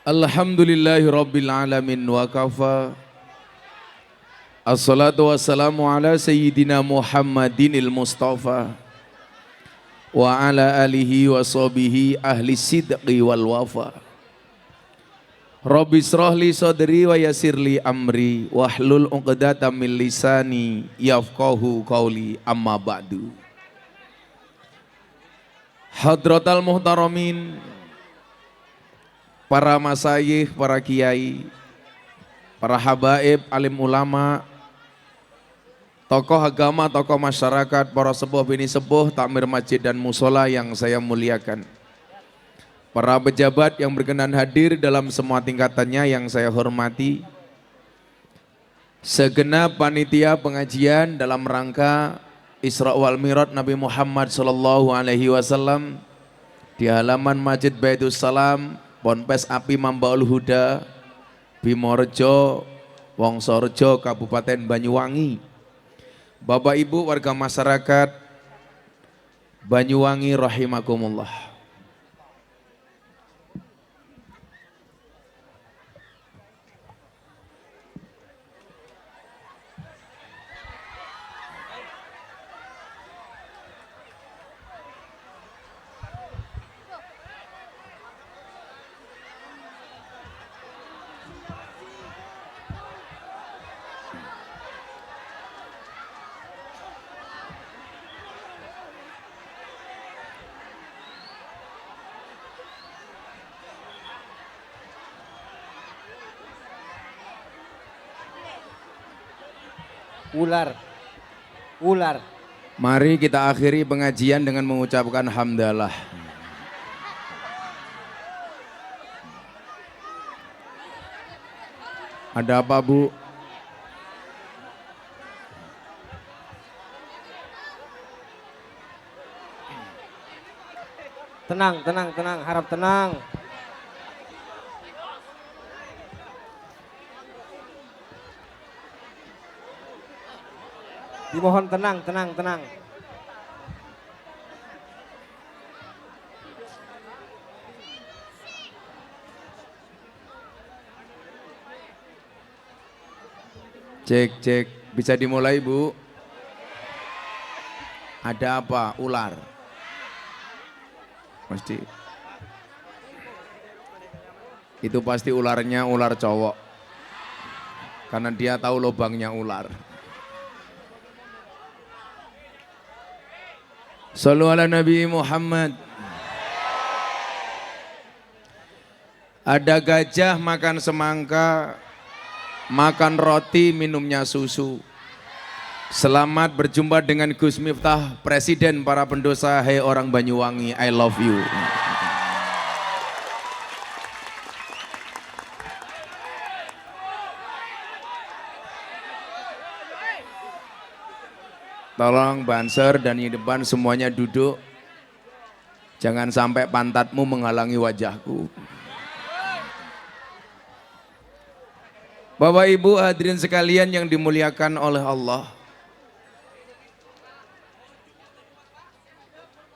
Alhamdulillahi Rabbil Alamin wa kafa. Assalatu wassalamu ala Sayyidina Muhammadinil Mustafa wa ala alihi wa sahbihi ahli sidqi wal wafa. Rabbi israhli sadri wa yassirli amri wahlul 'uqdatam min lisani yafqahu qawli amma ba'du. Hadratal muhtaramin, para masyayikh, para kiai, para habaib, alim ulama, tokoh agama, tokoh masyarakat, para sepuh bini sepuh, takmir masjid dan musola yang saya muliakan. Para pejabat yang berkenan hadir dalam semua tingkatannya yang saya hormati. Segenap panitia pengajian dalam rangka Isra wal Mi'raj Nabi Muhammad SAW di halaman Masjid Baitus Salam, Ponpes Api Mambaul Huda, Bimorejo, Wongsorejo, Kabupaten Banyuwangi. Bapak Ibu warga masyarakat Banyuwangi rahimakumullah. Ular. Mari kita akhiri pengajian dengan mengucapkan hamdalah. Ada apa, Bu? Tenang, harap tenang. Dimohon tenang. Cek, bisa dimulai, Bu? Ada apa? Ular. Pasti. Itu pasti ularnya ular cowok. Karena dia tahu lubangnya ular. Shallu ala Nabi Muhammad. Ada gajah makan semangka, makan roti, minumnya susu. Selamat berjumpa dengan Gus Miftah, Presiden para pendosa. Hai orang Banyuwangi, I love you. Tolong banser dan di depan semuanya duduk. Jangan sampai pantatmu menghalangi wajahku. Bapak Ibu hadirin sekalian yang dimuliakan oleh Allah.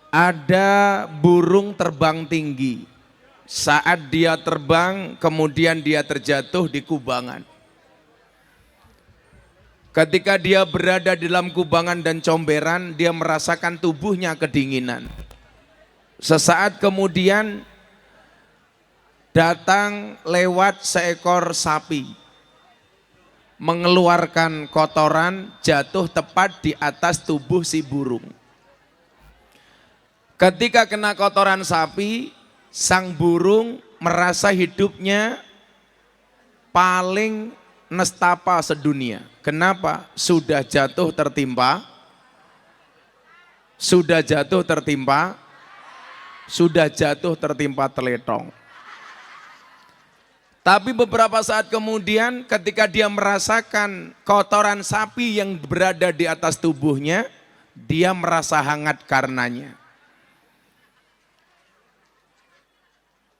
Ada burung terbang tinggi. Saat dia terbang, kemudian dia terjatuh di kubangan. Ketika dia berada di dalam kubangan dan comberan, dia merasakan tubuhnya kedinginan. Sesaat kemudian datang lewat seekor sapi, mengeluarkan kotoran, jatuh tepat di atas tubuh si burung. Ketika kena kotoran sapi, sang burung merasa hidupnya paling nestapa sedunia. Kenapa? Sudah jatuh tertimpa teletong. Tapi beberapa saat kemudian ketika dia merasakan kotoran sapi yang berada di atas tubuhnya, dia merasa hangat karenanya.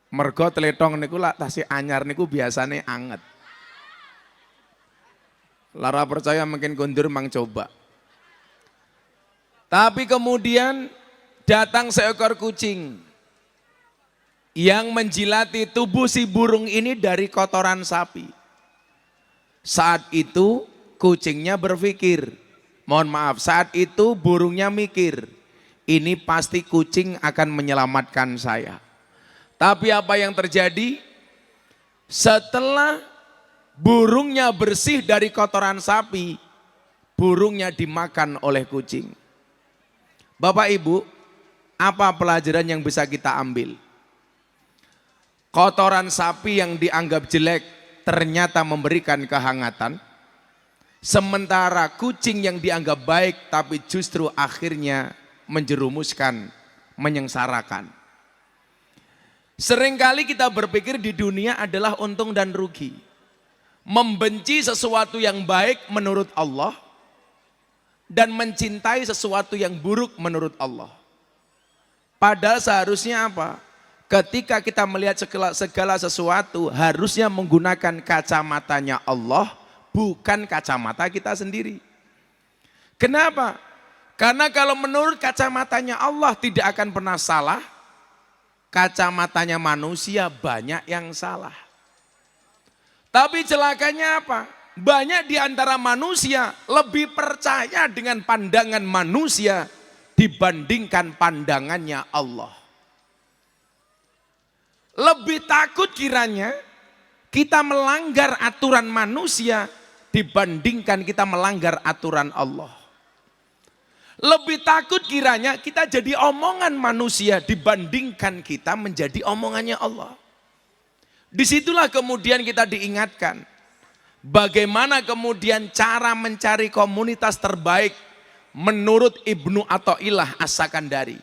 Mergo teletong niku lak tasih anyar niku biasane anget. Lara percaya mungkin kondur mang coba. Tapi kemudian datang seekor kucing. yang menjilati tubuh si burung ini dari kotoran sapi. Saat itu kucingnya berpikir, mohon maaf, saat itu burungnya mikir, ini pasti kucing akan menyelamatkan saya. Tapi apa yang terjadi? Setelah burungnya bersih dari kotoran sapi, burungnya dimakan oleh kucing. Bapak Ibu, apa pelajaran yang bisa kita ambil? Kotoran sapi yang dianggap jelek ternyata memberikan kehangatan. Sementara kucing yang dianggap baik tapi justru akhirnya menjerumuskan, menyengsarakan. Seringkali kita berpikir di dunia adalah untung dan rugi. Membenci sesuatu yang baik menurut Allah dan mencintai sesuatu yang buruk menurut Allah. Padahal seharusnya apa? Ketika kita melihat segala sesuatu harusnya menggunakan kacamatanya Allah, bukan kacamata kita sendiri. Kenapa? Karena kalau menurut kacamatanya Allah tidak akan pernah salah, kacamatanya manusia banyak yang salah. Tapi celakanya apa? Banyak di antara manusia lebih percaya dengan pandangan manusia dibandingkan pandangannya Allah. Lebih takut kiranya kita melanggar aturan manusia dibandingkan kita melanggar aturan Allah. Lebih takut kiranya kita jadi omongan manusia dibandingkan kita menjadi omongannya Allah. Disitulah kemudian kita diingatkan bagaimana kemudian cara mencari komunitas terbaik menurut Ibnu Athaillah As-Sakandari.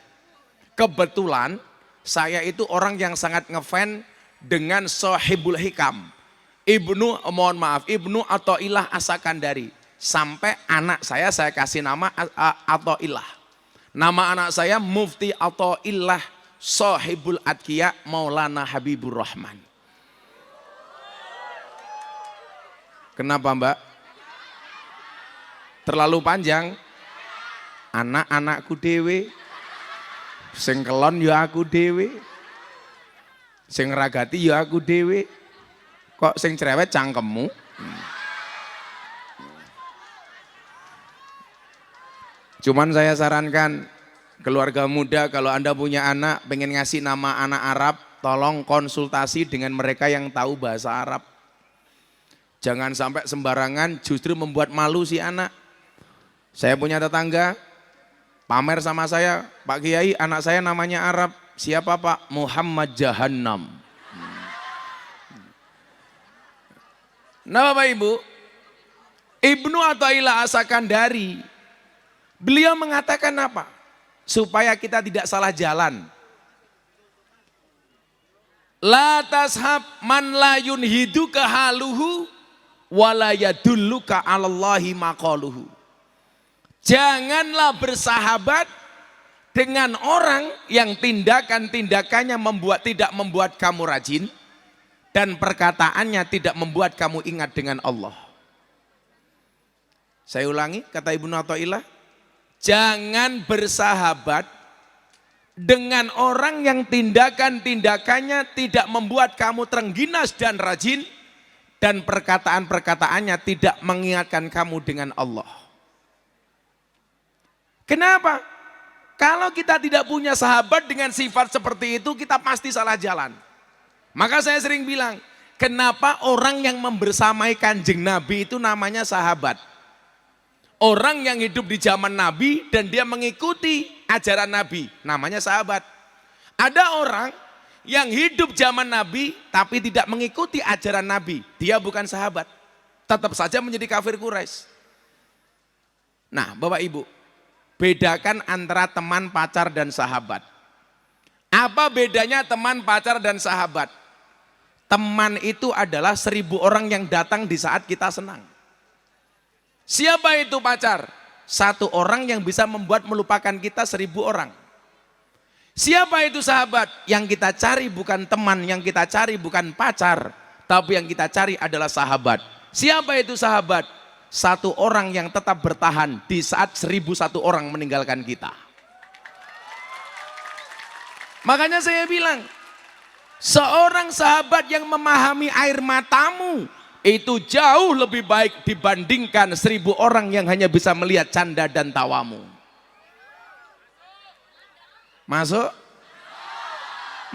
Kebetulan saya itu orang yang sangat ngefans dengan Shahibul Hikam. Ibnu Athaillah As-Sakandari. Sampai anak saya kasih nama Athaillah. Nama anak saya Mufti Athaillah Shahibul Atqiya Maulana Habibur Rahman. Kenapa Mbak? Terlalu panjang? Anak-anakku dewe. Sing kelon ya aku dewe, sing ragati ya aku dewe, kok sing cerewet cangkemmu. Cuman saya sarankan keluarga muda kalau Anda punya anak pengen ngasih nama anak Arab, tolong konsultasi dengan mereka yang tahu bahasa Arab. Jangan sampai sembarangan justru membuat malu si anak. Saya punya tetangga pamer sama saya, Pak Kiai anak saya namanya Arab. Siapa Pak? Muhammad Jahannam. Nah Bapak Ibu, Ibnu Athaillah As-Sakandari, beliau mengatakan apa? Supaya kita tidak salah jalan. La tashab man la yunhiduka haluhu wala yadulluka 'alallahi maqaluhu. Janganlah bersahabat dengan orang yang tindakan-tindakannya tidak membuat kamu rajin dan perkataannya tidak membuat kamu ingat dengan Allah. Saya ulangi kata Ibnu Athaillah, jangan bersahabat dengan orang yang tindakan-tindakannya tidak membuat kamu terengginas dan rajin dan perkataan-perkataannya tidak mengingatkan kamu dengan Allah. Kenapa? Kalau kita tidak punya sahabat dengan sifat seperti itu, kita pasti salah jalan. Maka saya sering bilang, kenapa orang yang membersamai Kanjeng Nabi itu namanya sahabat? Orang yang hidup di zaman Nabi dan dia mengikuti ajaran Nabi, namanya sahabat. Ada orang yang hidup zaman Nabi tapi tidak mengikuti ajaran Nabi, dia bukan sahabat. Tetap saja menjadi kafir Quraisy. Nah, Bapak Ibu, bedakan antara teman, pacar, dan sahabat. Apa bedanya teman, pacar, dan sahabat? Teman itu adalah 1000 orang yang datang di saat kita senang. Siapa itu pacar? 1 orang yang bisa membuat melupakan kita 1000 orang. Siapa itu sahabat? Yang kita cari bukan teman, yang kita cari bukan pacar, tapi yang kita cari adalah sahabat. Siapa itu sahabat? 1 orang yang tetap bertahan di saat 1001 orang meninggalkan kita. Makanya saya bilang, Seorang sahabat yang memahami air matamu itu jauh lebih baik dibandingkan 1000 orang yang hanya bisa melihat canda dan tawamu. Masuk?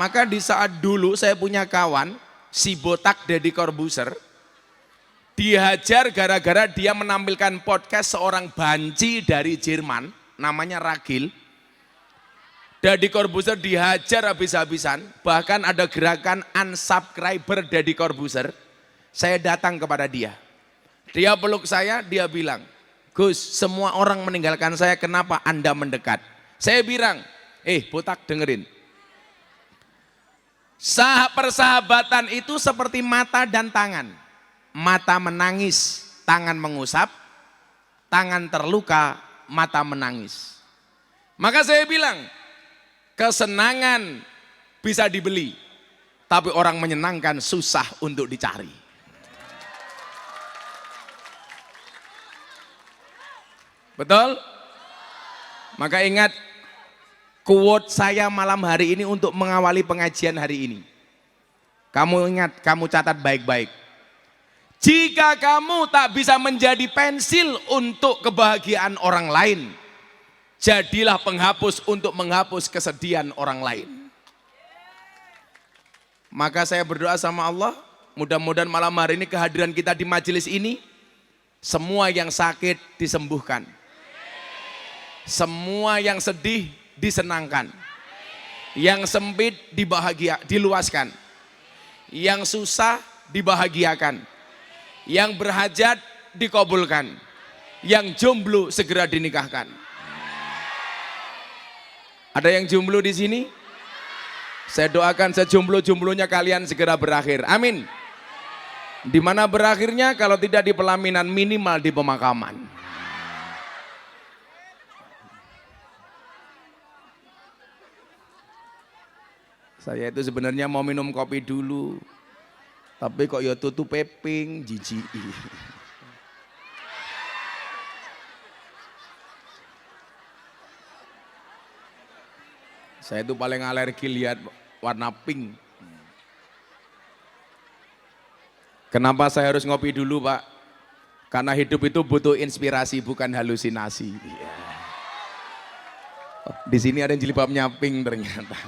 Maka di saat dulu saya punya kawan, si botak Deddy Corbuzier, dihajar gara-gara dia menampilkan podcast seorang banci dari Jerman, namanya Ragil. Deddy Corbuzier dihajar habis-habisan, bahkan ada gerakan unsubscriber Deddy Corbuzier. Saya datang kepada dia. Dia peluk saya, dia bilang, "Gus, semua orang meninggalkan saya, kenapa Anda mendekat?" Saya bilang, botak dengerin. Persahabatan itu seperti mata dan tangan. Mata menangis, tangan mengusap, tangan terluka, mata menangis. Maka saya bilang, kesenangan bisa dibeli, tapi orang menyenangkan susah untuk dicari. Betul? Maka ingat, quote saya malam hari ini untuk mengawali pengajian hari ini. Kamu ingat, kamu catat baik-baik. Jika kamu tak bisa menjadi pensil untuk kebahagiaan orang lain, jadilah penghapus untuk menghapus kesedihan orang lain. Maka saya berdoa sama Allah, mudah-mudahan malam hari ini kehadiran kita di majelis ini, semua yang sakit disembuhkan. Semua yang sedih disenangkan. Yang sempit diluaskan. Yang susah dibahagiakan. Yang berhajat dikabulkan. Yang jomblo segera dinikahkan. Ada yang jomblo di sini? Saya doakan sejomblo-jomblonya kalian segera berakhir. Amin. Di mana berakhirnya? Kalau tidak di pelaminan, minimal di pemakaman. Saya itu sebenarnya mau minum kopi dulu, tapi kok ya tutup peping, jijik. Saya itu paling alergi lihat warna pink. Kenapa saya harus ngopi dulu, Pak? Karena hidup itu butuh inspirasi, bukan halusinasi. Di sini ada yang jilbabnya pink ternyata.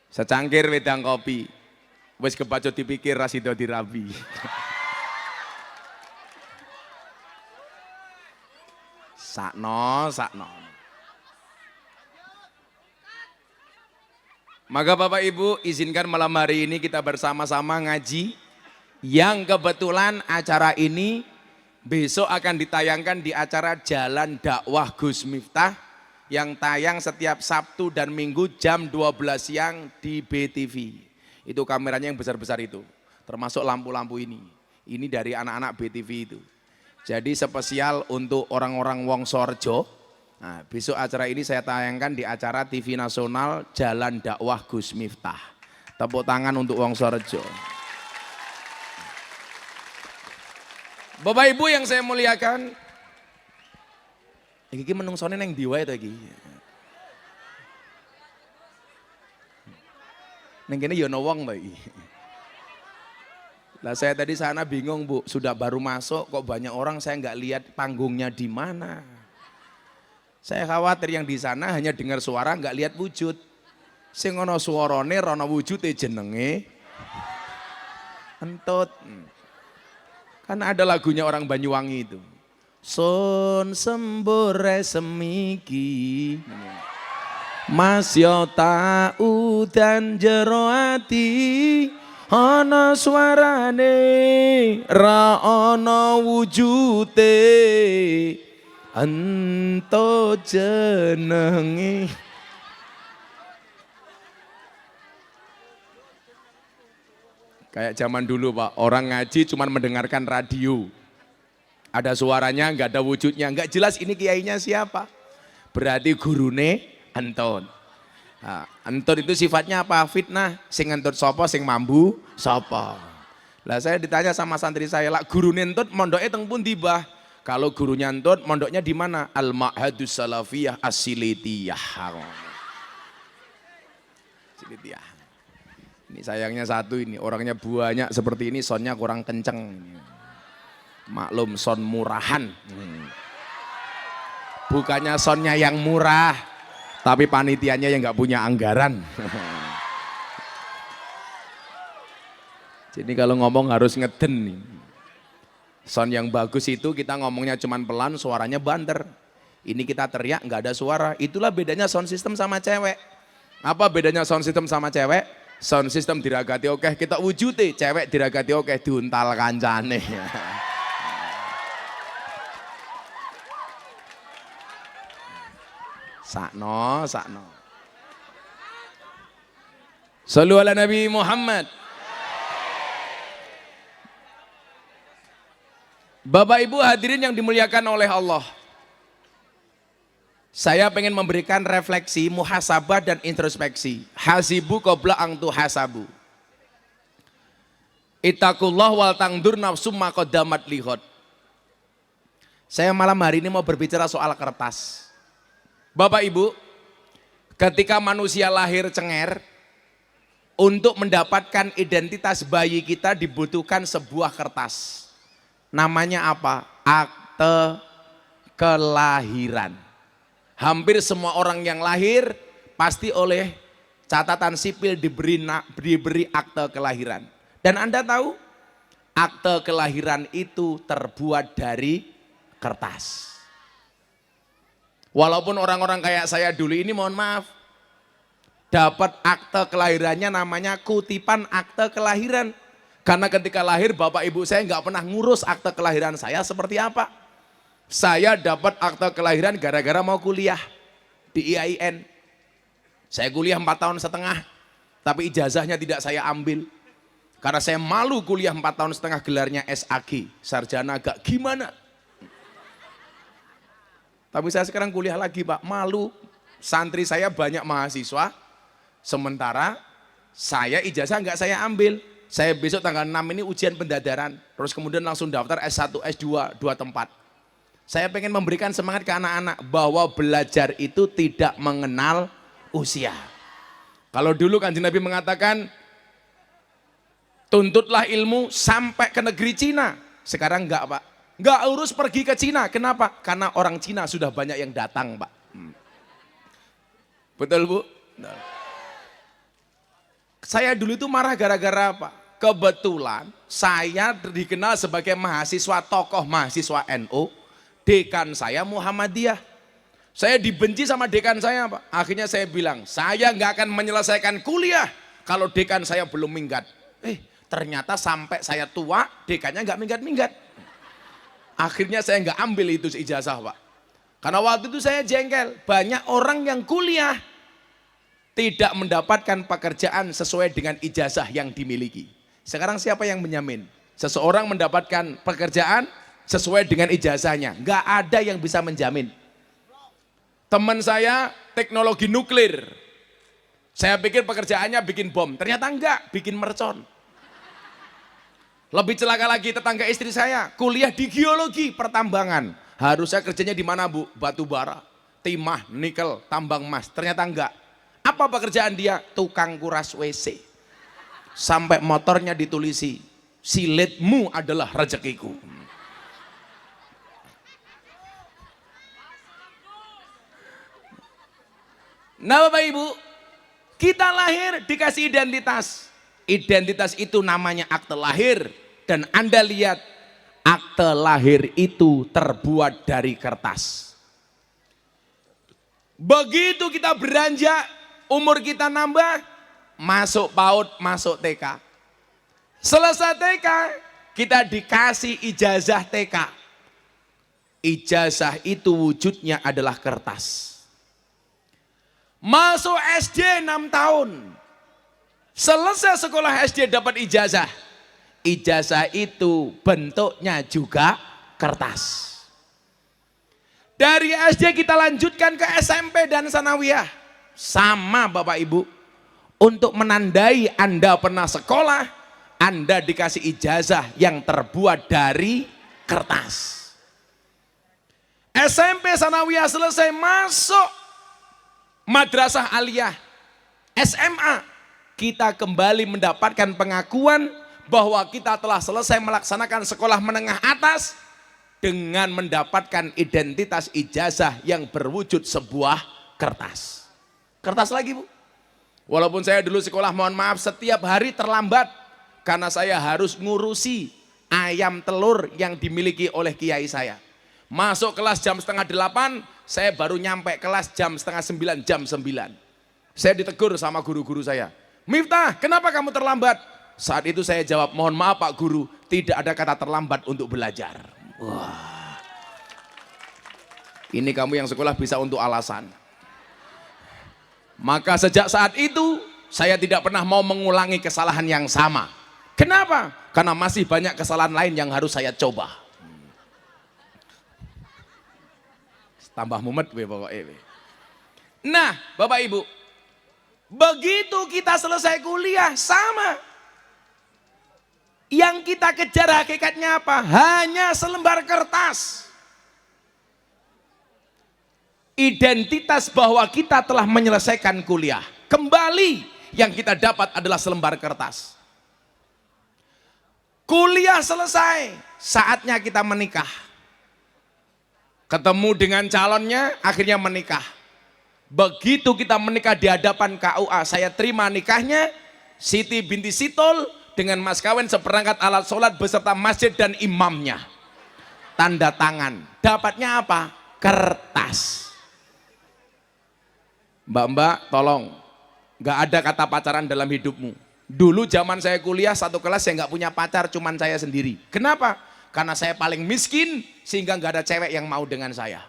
Secangkir wedang kopi, wis kebacut dipikir rasido dirabi. Sakno. Maka Bapak Ibu, izinkan malam hari ini kita bersama-sama ngaji, yang kebetulan acara ini besok akan ditayangkan di acara Jalan Dakwah Gus Miftah, yang tayang setiap Sabtu dan Minggu jam 12 siang di BTV. Itu kameranya yang besar-besar itu, termasuk lampu-lampu ini. Ini dari anak-anak BTV itu. Jadi spesial untuk orang-orang Wongsorejo. Nah, besok acara ini saya tayangkan di acara TV Nasional Jalan Dakwah Gus Miftah. Tepuk tangan untuk Wongsorejo. Bapak Ibu yang saya muliakan, iki menungsone neng diwa itu iki. Neng kene yo ono wong to iki. Lah saya tadi sana bingung, Bu, sudah baru masuk kok banyak orang, saya nggak lihat panggungnya di mana. Saya khawatir yang di sana hanya dengar suara nggak lihat wujud. Sing ono suarane rono wujude jenenge entut. Kan ada lagunya orang Banyuwangi itu. Sun sembore semiki Mas yo tak udan jero ati, ana suarane ra ana wujute, ento jenenge. Kayak zaman dulu, Pak, orang ngaji cuma mendengarkan radio. Ada suaranya, nggak ada wujudnya, nggak jelas ini kiainya siapa. Berarti gurune entut. Nah, entut itu sifatnya apa? Fitnah. Sing entut sopo, sing mambu sopo. Lah saya ditanya sama santri saya, lah gurune entut mondoke teng pundi, Bah? Kalau gurunya entut, mondoknya di mana? Al-Ma'hadus Salafiyah As-Silitiyah. Silitiyah. Ini sayangnya satu ini, orangnya banyak seperti ini, soundnya kurang kenceng. Maklum, sound murahan. Bukannya soundnya yang murah, tapi panitianya yang nggak punya anggaran. Jadi kalau ngomong harus ngeden nih. Sound yang bagus itu kita ngomongnya cuman pelan, suaranya banter. Ini kita teriak nggak ada suara. Itulah bedanya sound system sama cewek. Apa bedanya sound system sama cewek? Sound system diragati oke, kita wujudi. Cewek diragati oke, diuntal kancane. Sakno, sakno. Sallu ala Nabi Muhammad. Bapak Ibu hadirin yang dimuliakan oleh Allah. Saya pengen memberikan refleksi, muhasabah dan introspeksi. Hasibu qabla ang tuhasabu. Ittaqullah wal tangdur nafsum ma qaddamat lighad. Saya malam hari ini mau berbicara soal kertas. Bapak Ibu, ketika manusia lahir cenger, untuk mendapatkan identitas bayi kita dibutuhkan sebuah kertas. Namanya apa? Akte kelahiran. Hampir semua orang yang lahir pasti oleh catatan sipil diberi akte kelahiran. Dan Anda tahu, akte kelahiran itu terbuat dari kertas. Walaupun orang-orang kayak saya dulu ini mohon maaf, dapat akte kelahirannya namanya kutipan akte kelahiran. Karena ketika lahir bapak ibu saya nggak pernah ngurus akte kelahiran saya seperti apa. Saya dapat akte kelahiran gara-gara mau kuliah di IAIN. Saya kuliah 4 tahun setengah, tapi ijazahnya tidak saya ambil. Karena saya malu kuliah 4 tahun setengah gelarnya SAG, sarjana agak gimana. Tapi saya sekarang kuliah lagi Pak, malu. Santri saya banyak mahasiswa, sementara saya ijazah nggak saya ambil. Saya besok tanggal 6 ini ujian pendadaran, terus kemudian langsung daftar S1, S2, 2 tempat. Saya pengen memberikan semangat ke anak-anak bahwa belajar itu tidak mengenal usia. Kalau dulu Kanjeng Nabi mengatakan, tuntutlah ilmu sampai ke negeri Cina. Sekarang enggak Pak, enggak urus pergi ke Cina. Kenapa? Karena orang Cina sudah banyak yang datang Pak. Betul Bu? Betul. Saya dulu itu marah gara-gara apa? Kebetulan saya dikenal sebagai mahasiswa, tokoh mahasiswa NU, dekan saya Muhammadiyah. Saya dibenci sama dekan saya Pak. Akhirnya saya bilang, saya nggak akan menyelesaikan kuliah kalau dekan saya belum minggat. Ternyata sampai saya tua, dekannya nggak minggat-minggat. Akhirnya saya nggak ambil itu ijazah Pak. Karena waktu itu saya jengkel, banyak orang yang kuliah tidak mendapatkan pekerjaan sesuai dengan ijazah yang dimiliki. Sekarang siapa yang menjamin? Seseorang mendapatkan pekerjaan sesuai dengan ijazahnya. Nggak ada yang bisa menjamin. Teman saya teknologi nuklir. Saya pikir pekerjaannya bikin bom. Ternyata enggak, bikin mercon. Lebih celaka lagi tetangga istri saya, kuliah di geologi pertambangan. Harusnya kerjanya di mana Bu? Batu bara, timah, nikel, tambang emas. Ternyata enggak. Apa pekerjaan dia? Tukang kuras WC. Sampai motornya ditulisi, silitmu adalah rezekiku. Nah Bapak Ibu, kita lahir dikasih identitas. Identitas itu namanya akte lahir. Dan Anda lihat, akte lahir itu terbuat dari kertas. Begitu kita beranjak, umur kita nambah, masuk PAUD, masuk TK. Selesai TK, kita dikasih ijazah TK. Ijazah itu wujudnya adalah kertas. Masuk SD 6 tahun. Selesai sekolah SD dapat ijazah. Ijazah itu bentuknya juga kertas. Dari SD kita lanjutkan ke SMP dan sanawiyah. Sama Bapak Ibu. Untuk menandai Anda pernah sekolah, Anda dikasih ijazah yang terbuat dari kertas. SMP sanawiyah selesai, masuk madrasah aliyah. SMA kita kembali mendapatkan pengakuan bahwa kita telah selesai melaksanakan sekolah menengah atas dengan mendapatkan identitas ijazah yang berwujud sebuah kertas. Kertas lagi, Bu. Walaupun saya dulu sekolah, mohon maaf, setiap hari terlambat karena saya harus ngurusi ayam telur yang dimiliki oleh kiai saya. Masuk kelas jam setengah 8, saya baru nyampe kelas jam setengah 9, jam 9. Saya ditegur sama guru-guru saya. Miftah, kenapa kamu terlambat? Saat itu saya jawab, mohon maaf Pak Guru, tidak ada kata terlambat untuk belajar. Wah, ini kamu yang sekolah bisa untuk alasan. Maka sejak saat itu, saya tidak pernah mau mengulangi kesalahan yang sama. Kenapa? Karena masih banyak kesalahan lain yang harus saya coba. Tambah mumet pokoknya. Nah, Bapak Ibu, begitu kita selesai kuliah sama. Yang kita kejar hakikatnya apa? Hanya selembar kertas. Identitas bahwa kita telah menyelesaikan kuliah. Kembali yang kita dapat adalah selembar kertas. Kuliah selesai, saatnya kita menikah. Ketemu dengan calonnya, akhirnya menikah. Begitu kita menikah di hadapan KUA, saya terima nikahnya Siti binti Sitol dengan mas kawin seperangkat alat sholat beserta masjid dan imamnya. Tanda tangan. Dapatnya apa? Kertas. Mbak-mbak, tolong, gak ada kata pacaran dalam hidupmu. Dulu zaman saya kuliah satu kelas saya gak punya pacar, cuman saya sendiri. Kenapa? Karena saya paling miskin sehingga gak ada cewek yang mau dengan saya.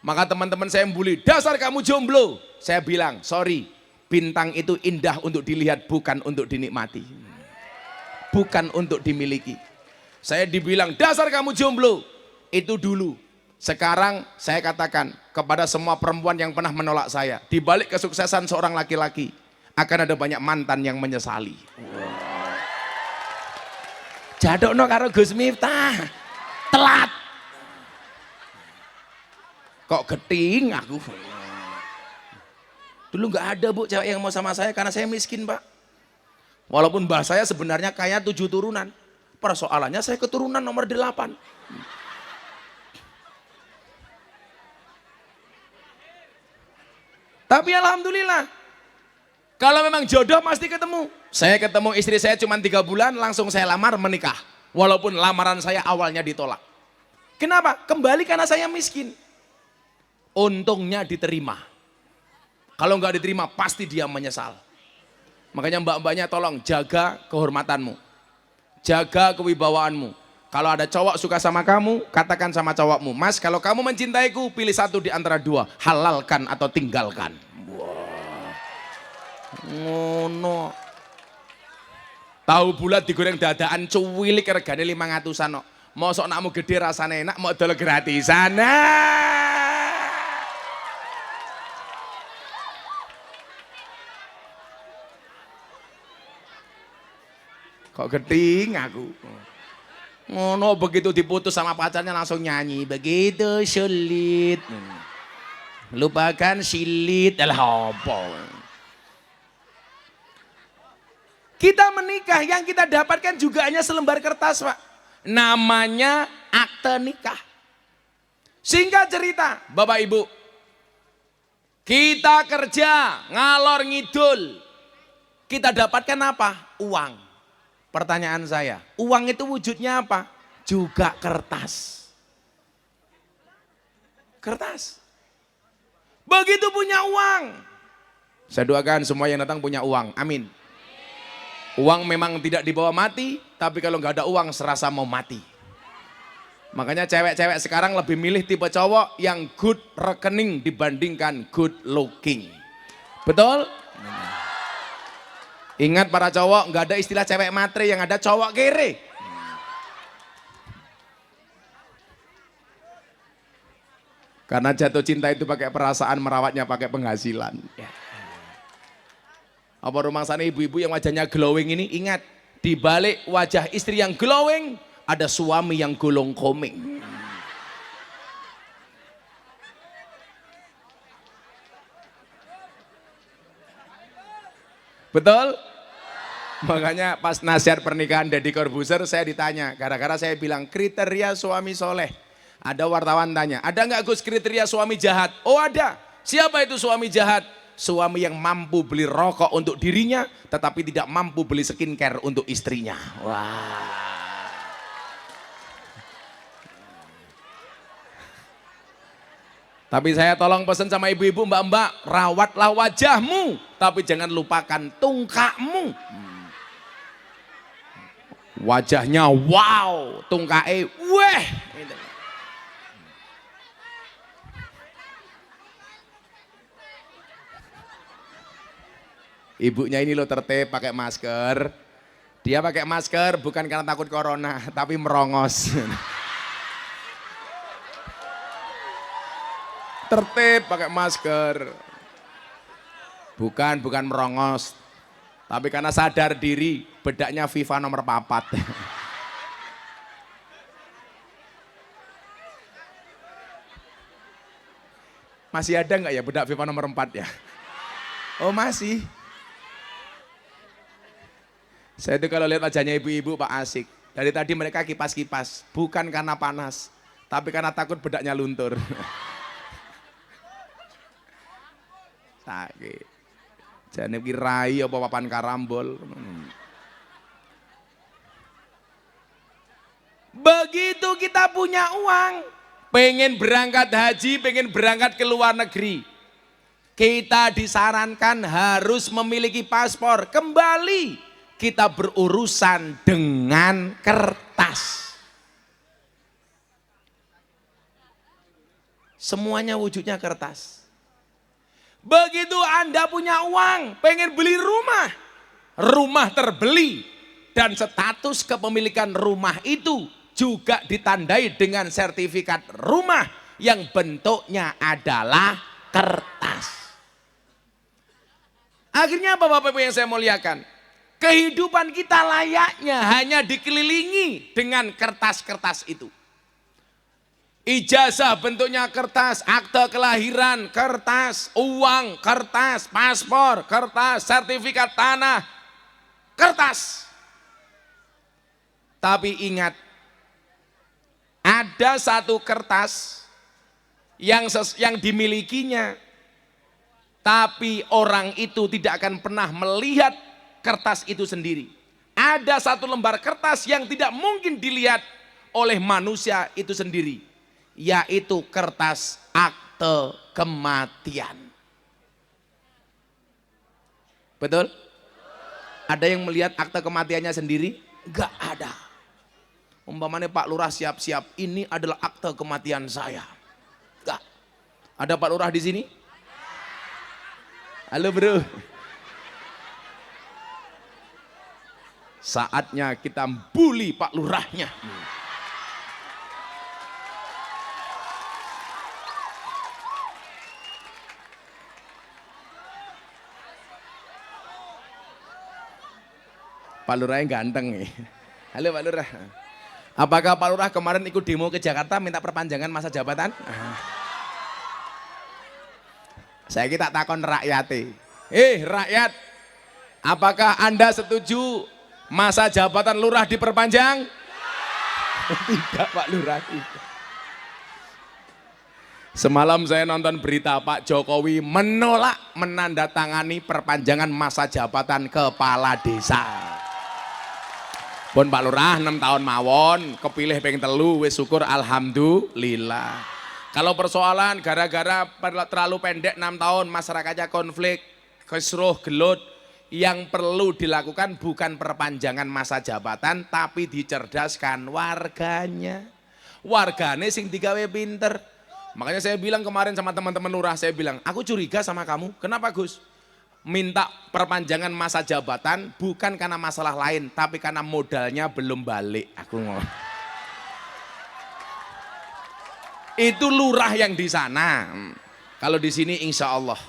Maka teman-teman saya membuli, dasar kamu jomblo. Saya bilang, sorry, bintang itu indah untuk dilihat, bukan untuk dinikmati. Bukan untuk dimiliki. Saya dibilang, dasar kamu jomblo. Itu dulu. Sekarang saya katakan kepada semua perempuan yang pernah menolak saya, di balik kesuksesan seorang laki-laki akan ada banyak mantan yang menyesali. Jadokno karo Gus Miftah, telat. Kok geting aku. Dulu nggak ada Bu cewek yang mau sama saya karena saya miskin Pak. Walaupun mbah saya sebenarnya kaya 7 turunan. Persoalannya saya keturunan nomor 8. Tapi alhamdulillah, kalau memang jodoh pasti ketemu. Saya ketemu istri saya cuma 3 bulan, langsung saya lamar menikah. Walaupun lamaran saya awalnya ditolak. Kenapa? Kembali karena saya miskin. Untungnya diterima. Kalau nggak diterima pasti dia menyesal. Makanya mbak-mbaknya tolong jaga kehormatanmu. Jaga kewibawaanmu. Kalau ada cowok suka sama kamu, katakan sama cowokmu, Mas kalau kamu mencintaiku, pilih satu di antara 2. Halalkan atau tinggalkan. Wah. Ngono. Tahu bulat digoreng dadaan cuwilik regane 500-an kok. Mosok nakmu gede rasane enak, mau dol gratisan. Kok geting aku. Ngono begitu diputus sama pacarnya langsung nyanyi. Begitu sulit. Lupakan silit. Alah apa. Kita menikah, yang kita dapatkan juga hanya selembar kertas Pak. Namanya akte nikah. Singkat cerita, Bapak Ibu. Kita kerja, ngalor ngidul. Kita dapatkan apa? Uang. Pertanyaan saya, uang itu wujudnya apa? Juga kertas. Kertas. Begitu punya uang. Saya doakan semua yang datang punya uang. Amin. Uang memang tidak dibawa mati, tapi kalau nggak ada uang serasa mau mati. Makanya cewek-cewek sekarang lebih milih tipe cowok yang good rekening dibandingkan good looking. Betul? Ingat para cowok, nggak ada istilah cewek matre, yang ada cowok kere. Karena jatuh cinta itu pakai perasaan, merawatnya pakai penghasilan. Apa rumah sana ibu-ibu yang wajahnya glowing ini, ingat, di balik wajah istri yang glowing, ada suami yang golong komeng. Betul? Makanya pas nasihat pernikahan Deddy Corbuzier saya ditanya, gara-gara saya bilang kriteria suami soleh. Ada wartawan tanya, ada nggak Gus kriteria suami jahat? Oh ada. Siapa itu suami jahat? Suami yang mampu beli rokok untuk dirinya, tetapi tidak mampu beli skincare untuk istrinya. Wah. Tapi saya tolong pesan sama ibu-ibu, mbak-mbak, rawatlah wajahmu, tapi jangan lupakan tungkakmu. Wajahnya wow, tungkae weh. Ibunya ini lo tertib pakai masker. Dia pakai masker bukan karena takut corona, tapi merongos. Tertib pakai masker. Bukan merongos. Tapi karena sadar diri, bedaknya FIFA nomor 4. Masih ada nggak ya bedak FIFA nomor 4 ya? Oh masih. Saya itu kalau lihat wajahnya ibu-ibu Pak asik. Dari tadi mereka kipas-kipas, bukan karena panas, tapi karena takut bedaknya luntur. Sakit. Jane iki rai apa papan karambol. Begitu kita punya uang, pengen berangkat haji, pengen berangkat ke luar negeri, kita disarankan harus memiliki paspor. Kembali kita berurusan dengan kertas. Semuanya wujudnya kertas. Begitu Anda punya uang, pengen beli rumah, rumah terbeli, dan status kepemilikan rumah itu juga ditandai dengan sertifikat rumah yang bentuknya adalah kertas. Akhirnya apa Bapak Ibu yang saya muliakan? Kehidupan kita layaknya hanya dikelilingi dengan kertas-kertas itu. Ijazah bentuknya kertas, akte kelahiran kertas, uang kertas, paspor kertas, sertifikat tanah kertas. Tapi ingat, ada satu kertas yang dimilikinya, tapi orang itu tidak akan pernah melihat kertas itu sendiri. Ada satu lembar kertas yang tidak mungkin dilihat oleh manusia itu sendiri, yaitu kertas akte kematian. Betul? Ada yang melihat akte kematiannya sendiri? Enggak ada. Umpamanya Pak Lurah siap-siap, ini adalah akte kematian saya. Enggak. Ada Pak Lurah di sini? Halo bro. Saatnya kita bully Pak Lurahnya. Pak Lurahnya ganteng nih. Halo Pak Lurah. Apakah Pak Lurah kemarin ikut demo ke Jakarta minta perpanjangan masa jabatan? Saya kita takon rakyate. Rakyat, apakah Anda setuju masa jabatan lurah diperpanjang? Tidak Pak Lurah, tidak. Semalam saya nonton berita Pak Jokowi menolak menandatangani perpanjangan masa jabatan kepala desa. Pun Pak Lurah 6 tahun mawon, kepilih ping 3 wis syukur alhamdulillah. Kalau persoalan gara-gara terlalu pendek 6 tahun masyarakatnya konflik, kesruh, gelut, yang perlu dilakukan bukan perpanjangan masa jabatan tapi dicerdaskan warganya. Warganya sing digawe pinter. Makanya saya bilang kemarin sama teman-teman lurah, saya bilang, aku curiga sama kamu. Kenapa Gus? Minta perpanjangan masa jabatan bukan karena masalah lain, tapi karena modalnya belum balik. Aku ngomong. Itu lurah yang di sana. Kalau di sini insya Allah.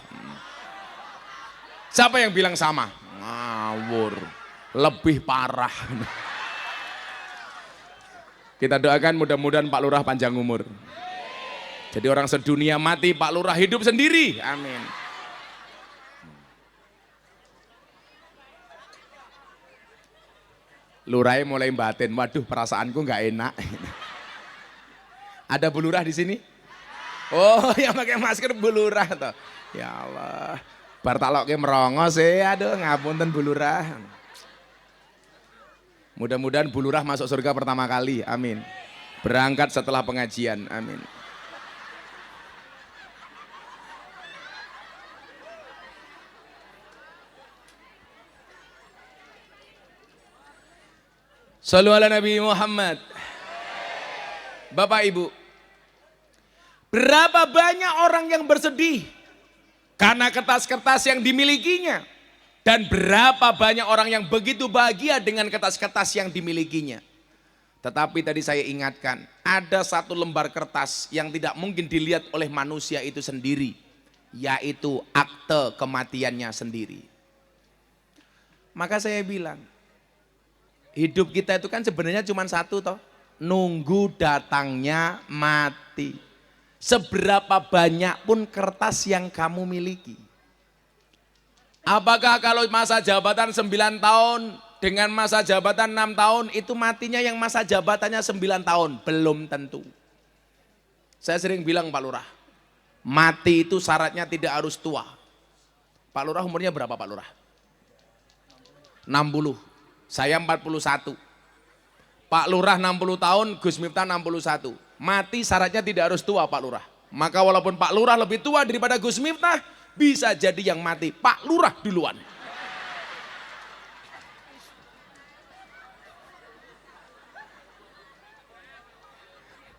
Siapa yang bilang sama? Ngawur, lebih parah. Kita doakan mudah-mudahan Pak Lurah panjang umur. Jadi orang sedunia mati, Pak Lurah hidup sendiri. Amin. Lurahnya mulai batin, waduh perasaanku nggak enak. Ada Bu Lurah di sini? Oh, yang pakai masker Bu Lurah toh. Ya Allah. Bar tak lokke merongos aduh ngapunten Bu Lurah. Mudah-mudahan Bu Lurah masuk surga pertama kali. Amin. Berangkat setelah pengajian. Amin. Shallu ala Nabi Muhammad. Bapak Ibu, berapa banyak orang yang bersedih karena kertas-kertas yang dimilikinya, dan berapa banyak orang yang begitu bahagia dengan kertas-kertas yang dimilikinya. Tetapi tadi saya ingatkan, ada satu lembar kertas yang tidak mungkin dilihat oleh manusia itu sendiri, yaitu akte kematiannya sendiri. Maka saya bilang, hidup kita itu kan sebenarnya cuma satu toh, nunggu datangnya mati. Seberapa banyak pun kertas yang kamu miliki. Apakah kalau masa jabatan 9 tahun dengan masa jabatan 6 tahun itu matinya yang masa jabatannya 9 tahun? Belum tentu. Saya sering bilang Pak Lurah, mati itu syaratnya tidak harus tua. Pak Lurah umurnya berapa Pak Lurah? 60. Saya 41. Pak Lurah 60 tahun, Gus Miftah 61. Mati syaratnya tidak harus tua Pak Lurah. Maka walaupun Pak Lurah lebih tua daripada Gus Miftah, bisa jadi yang mati Pak Lurah duluan.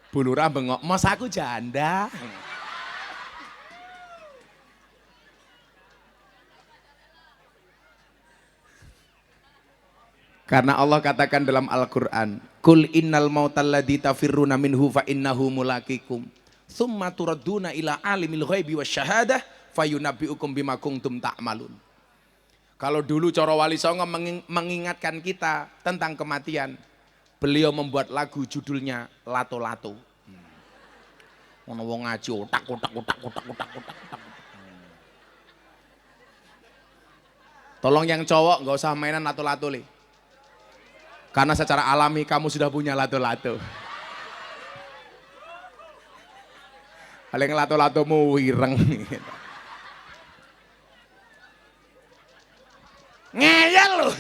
Bu Lurah bengok, mas aku janda. Karena Allah katakan dalam Al-Quran, Kul innal mautalladzi tafirruna minhu fa innahu mulaqikum tsumma turadduna ila alimil ghaibi wasyahadah fayunabbiukum bima kuntum ta'malun. Kalau dulu Coro Wali Songo mengingatkan kita tentang kematian, beliau membuat lagu judulnya Lato-Lato. Ono wong ngaji otak. Tolong yang cowok nggak usah mainan lato-lato le. Karena secara alami kamu sudah punya lato-lato. Paling lato-latomu wireng. Ngeyel loh.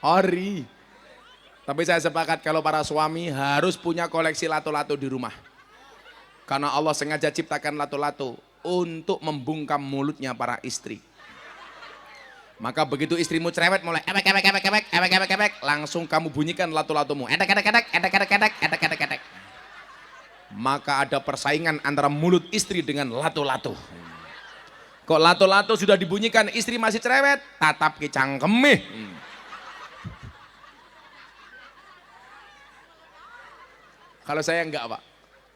Ori. Tapi saya sepakat kalau para suami harus punya koleksi lato-lato di rumah. Karena Allah sengaja ciptakan lato-lato untuk membungkam mulutnya para istri. Maka begitu istrimu cerewet mulai ebek, langsung kamu bunyikan lato-latomu. Edek. Maka ada persaingan antara mulut istri dengan lato-lato. Kok lato-lato sudah dibunyikan istri masih cerewet, tatap ke cangkemih. Kalau saya enggak Pak.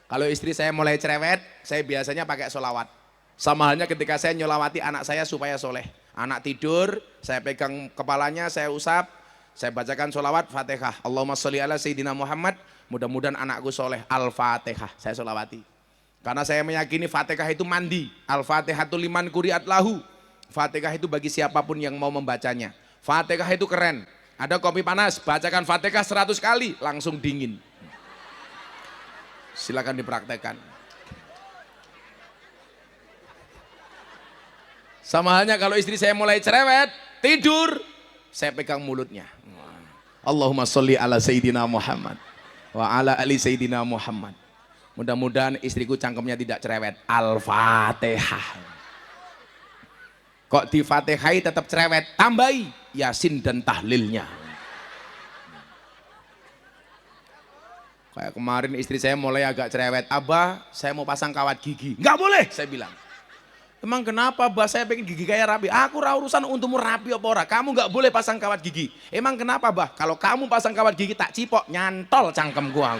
Kalau istri saya mulai cerewet, saya biasanya pakai sholawat. Sama halnya ketika saya nyolawati anak saya supaya soleh. Anak tidur, saya pegang kepalanya, saya usap, saya bacakan sholawat Fatihah. Allahumma sholli ala Sayyidina Muhammad, mudah-mudahan anakku soleh. Al-Fatihah, saya sholawati. Karena saya meyakini Fatihah itu mandi. Al-Fatihah itu liman kuriat lahu. Fatihah itu bagi siapapun yang mau membacanya. Fatihah itu keren. Ada kopi panas, bacakan Fatihah 100 kali, langsung dingin. Silakan dipraktekkan. Sama halnya kalau istri saya mulai cerewet, tidur, saya pegang mulutnya. Allahumma sholli ala Sayyidina Muhammad wa ala ali Sayyidina Muhammad. Mudah-mudahan istriku cangkemnya tidak cerewet. Al-Fatihah. Kok di Fatihai tetap cerewet, tambahi Yasin dan tahlilnya. Kayak kemarin istri saya mulai agak cerewet, Abah saya mau pasang kawat gigi. Nggak boleh, saya bilang. Emang kenapa Abah, saya pengen gigi kayak rapi. Aku urusan untukmu rapi apa ora. Kamu nggak boleh pasang kawat gigi. Emang kenapa Abah? Kalau kamu pasang kawat gigi tak cipok, nyantol cangkem gua.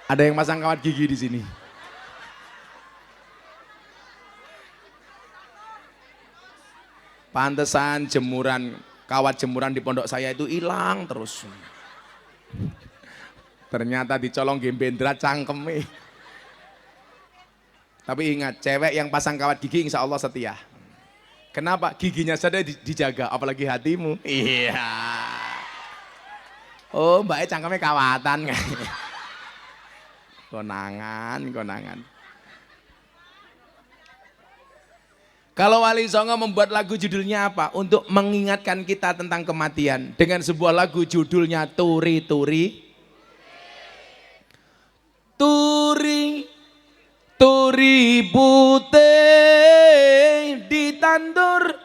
Ada yang pasang kawat gigi di sini? Pantesan kawat jemuran di pondok saya itu hilang terus. Ternyata dicolong gembendra cangkeme. Tapi ingat, cewek yang pasang kawat gigi insya Allah setia. Kenapa? Giginya saja dijaga, apalagi hatimu. Iya. Oh, mbaknya cangkemnya kawatan. Konangan. Kalau Wali Songo membuat lagu judulnya apa? Untuk mengingatkan kita tentang kematian. Dengan sebuah lagu judulnya Turi Turi. Turi, turi putih ditandur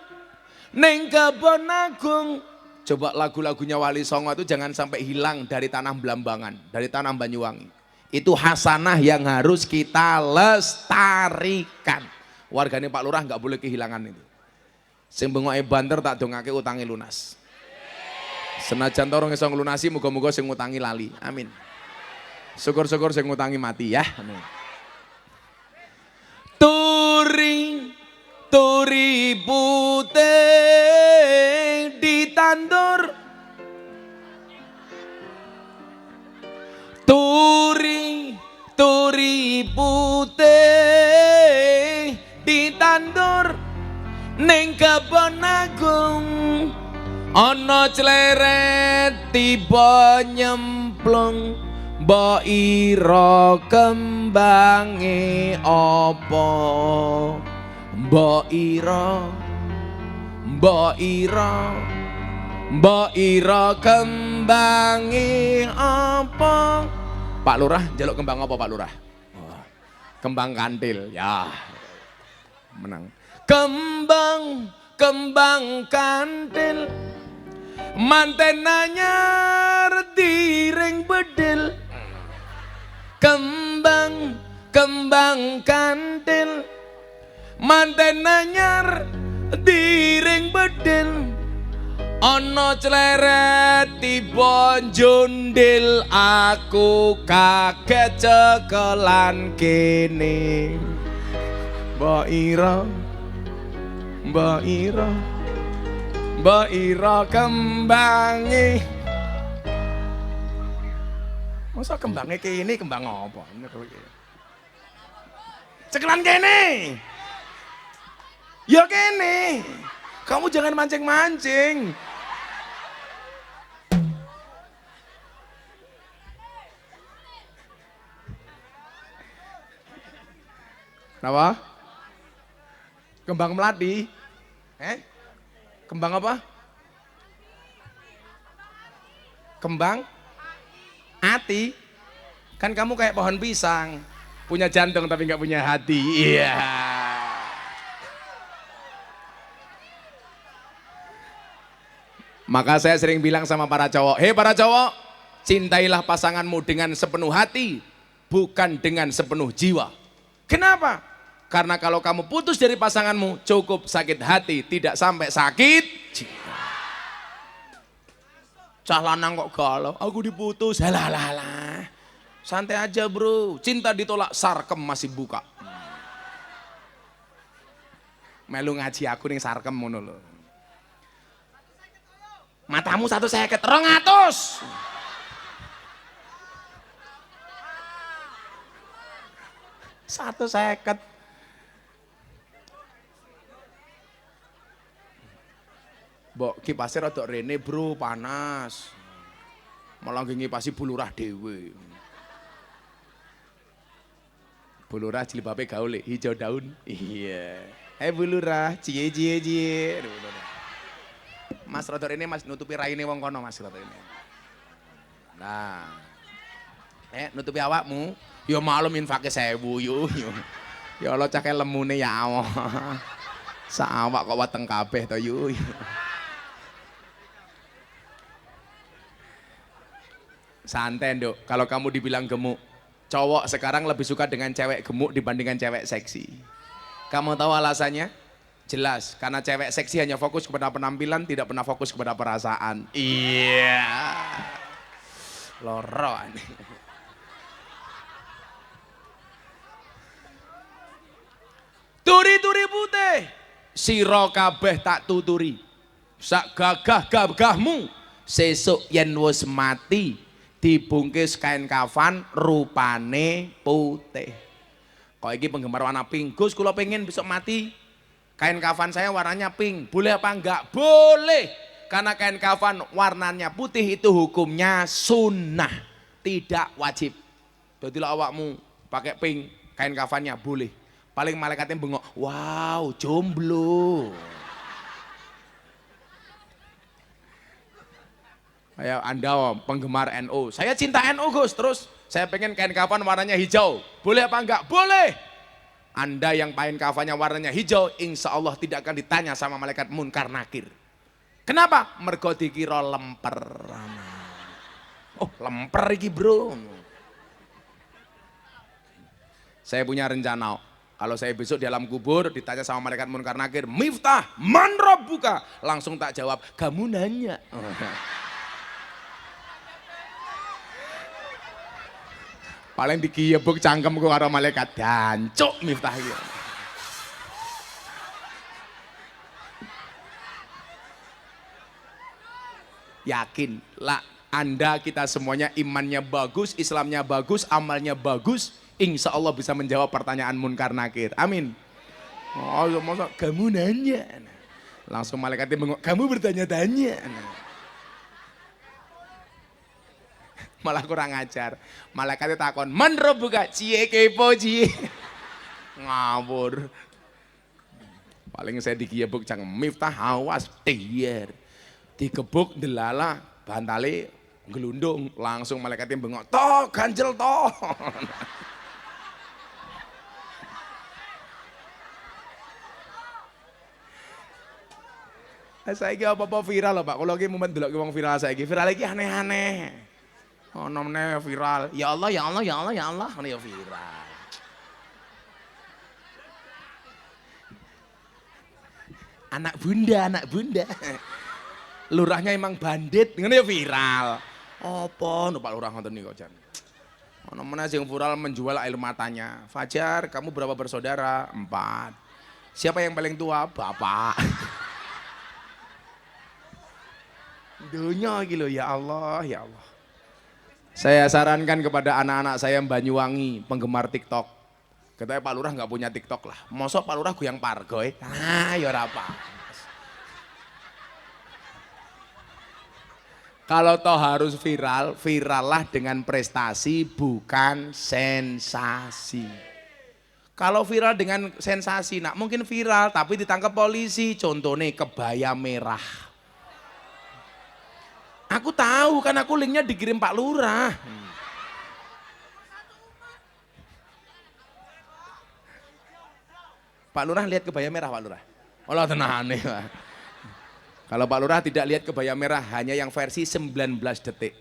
neng kebon agung. Coba lagu-lagunya Wali Songo itu jangan sampai hilang dari tanah Belambangan, dari tanah Banyuwangi. Itu hasanah yang harus kita lestarikan. Warganya Pak Lurah nggak boleh kehilangan itu. Sing bengoke banter tak dongake utangi lunas. Senajan to ora iso nglunasi, muga-muga sing ngutangi lali. Amin. Syukur-syukur sing ngutangi mati ya. Amin. Turi, turi putih ditandur. Turi, turi putih ditandur ning kebon agung. Ana cleret tiba nyemplung, mbok ira kembange apa? Mbok ira kembange apa? Pak Lurah njaluk kembang apa Pak Lurah? Kembang kantil ya. Menang. Kembang kantil manten anyar diring bedil. Kembang kantil manten anyar diring bedil. Ana cleret tiba njundil, aku kaget cekelan kene. Mbak Ira kembange. Masa kembangnya kayak ini, kembang apa? Cekelan kene. Ya kene. Kamu jangan mancing-mancing. Kenapa? Kembang melati. Kembang apa? Kembang hati. Kan kamu kayak pohon pisang, punya jantung tapi nggak punya hati. Iya. Maka saya sering bilang sama para cowok, hei para cowok, cintailah pasanganmu dengan sepenuh hati, bukan dengan sepenuh jiwa. Kenapa? Karena kalau kamu putus dari pasanganmu, cukup sakit hati, tidak sampai sakit jiwa. Cah lanang kok galau, aku diputus, halah. Santai aja bro, cinta ditolak, sarkem masih buka. Melu ngaji aku nih sarkem ngono lho. Matamu 150, 200. Satu seket. Mbok kipasnya rada rene bro, panas. Malah ngipasi bulurah dewe. Bulurah jilbabe gaul hijau daun. Iya. Bulurah, cie. Mas rada rene Mas nutupi raine wong kono Mas rada rene. Nah. Nutupi awakmu. Ya maklum infake 1000 yo. Ya Allah cake lemune ya Allah. Sak awak kok weteng kabeh to yo. Santai Nduk, kalau kamu dibilang gemuk, cowok sekarang lebih suka dengan cewek gemuk dibandingkan cewek seksi. Kamu tahu alasannya? Jelas, karena cewek seksi hanya fokus kepada penampilan, tidak pernah fokus kepada perasaan. Iya. Loro. Turi-turi putih, sira kabeh tak tuturi. Sak gagah-gagahmu, sesuk yen wis mati, dibungkus kain kafan rupane putih. Kok iki penggemar warna pink, Gus kula pengen besok mati kain kafan saya warnanya pink, boleh apa enggak? Boleh, karena kain kafan warnanya putih itu hukumnya sunnah, tidak wajib. Jadi lah awakmu pakai pink kain kafannya boleh, paling malaikatnya bengok, wow jomblo. Kayak Anda penggemar NU, saya cinta NU Gus, terus saya pengen kain kafan warnanya hijau, boleh apa enggak? Boleh. Anda yang kain kafannya warnanya hijau, insya Allah tidak akan ditanya sama malaikat munkar nakir. Kenapa? Mergo dikira lemper. Oh lemper iki bro. Saya punya rencana, kalau saya besok di alam kubur ditanya sama malaikat munkar nakir, Miftah man rabbuka, langsung tak jawab, kamu nanya. Paling dikiyebuk cangkemku karo malaikat, dancuk Miftah iki. Yakin lah Anda kita semuanya imannya bagus, Islamnya bagus, amalnya bagus, insya Allah bisa menjawab pertanyaan munkar nakir. Amin. Oh, masa kamu nanya, langsung malaikatnya bengok, kamu bertanya-tanya. Malah kurang ajar, malaikatnya takon, man rabbuka, cie kepo cie. Ngawur. Paling saya dikiyebuk cang Miftah, awas tiyer. Digebuk delala bantale gelundung, langsung malaikatnya bengok, toh ganjel toh. Saiki apa-apa viral loh Pak, kalau lagi momen delok wong viral saiki, viral lagi aneh-aneh. Oh namanya viral, ya Allah, ya Allah, ya Allah, ya Allah, ini ya viral. Anak bunda. Lurahnya emang bandit, ini ya viral. Apa, Pak Lurah nonton nih kok Jan. Oh namanya yang viral menjual air matanya. Fajar, kamu berapa bersaudara? 4. Siapa yang paling tua? Bapak. Dunia gitu, ya Allah, ya Allah. Saya sarankan kepada anak-anak saya yang Banyuwangi, penggemar TikTok. Katanya Pak Lurah nggak punya TikTok lah. Mosok Pak Lurah goyang pargoy? Ah, ya apa. Kalau toh harus viral, virallah dengan prestasi bukan sensasi. Kalau viral dengan sensasi, nak mungkin viral tapi ditangkap polisi. Contohnya kebaya merah. Aku tahu kan aku linknya dikirim Pak Lurah. Pak Lurah lihat kebaya merah Pak Lurah. Allah tenang aneh Pak. Kalau Pak Lurah tidak lihat kebaya merah, hanya yang versi 19 detik.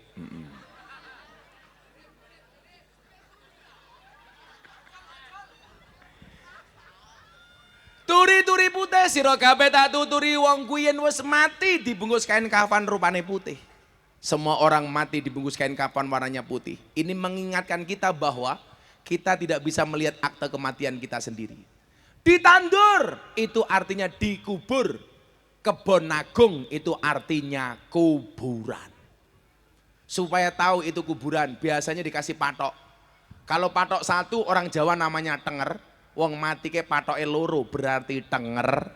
Turi-turi putih sira kabeh tak tuturi wong kuwi yen wis mati dibungkus kain kafan rupane putih. Semua orang mati dibungkus kain kafan warnanya putih. Ini mengingatkan kita bahwa kita tidak bisa melihat akte kematian kita sendiri. Ditandur itu artinya dikubur. Kebon Agung itu artinya kuburan. Supaya tahu itu kuburan biasanya dikasih patok. Kalau patok 1 orang Jawa namanya tenger. Wong mati ke patoke loro berarti tenger.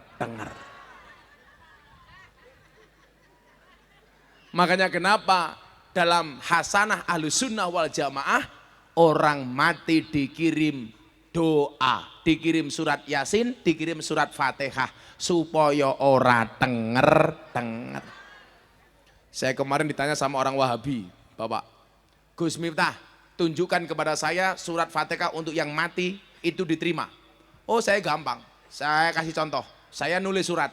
Makanya kenapa dalam hasanah Ahlussunnah wal Jamaah orang mati dikirim doa, dikirim surat Yasin, dikirim surat Fatihah supaya ora tenger. Saya kemarin ditanya sama orang Wahabi, Bapak, Gus Miftah, tunjukkan kepada saya surat Fatihah untuk yang mati itu diterima. Oh saya gampang, saya kasih contoh, saya nulis surat.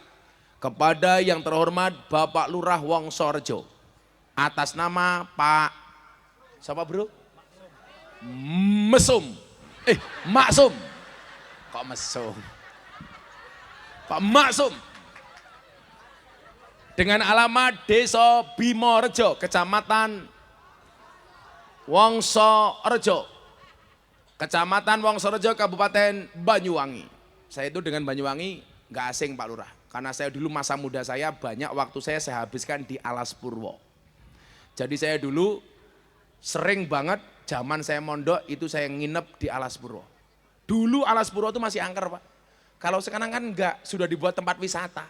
Kepada yang terhormat Bapak Lurah Wongsorejo atas nama Pak siapa bro? Maksum. Kok mesum? Pak Maksum. Dengan alamat Desa Bimorejo, Kecamatan Wongsorejo. Kecamatan Wongsorejo, Kabupaten Banyuwangi. Saya itu dengan Banyuwangi nggak asing Pak Lurah. Karena saya dulu masa muda saya banyak waktu saya habiskan di Alas Purwo. Jadi saya dulu sering banget zaman saya mondok itu saya nginep di Alas Purwo. Dulu Alas Purwo itu masih angker Pak. Kalau sekarang kan enggak, sudah dibuat tempat wisata.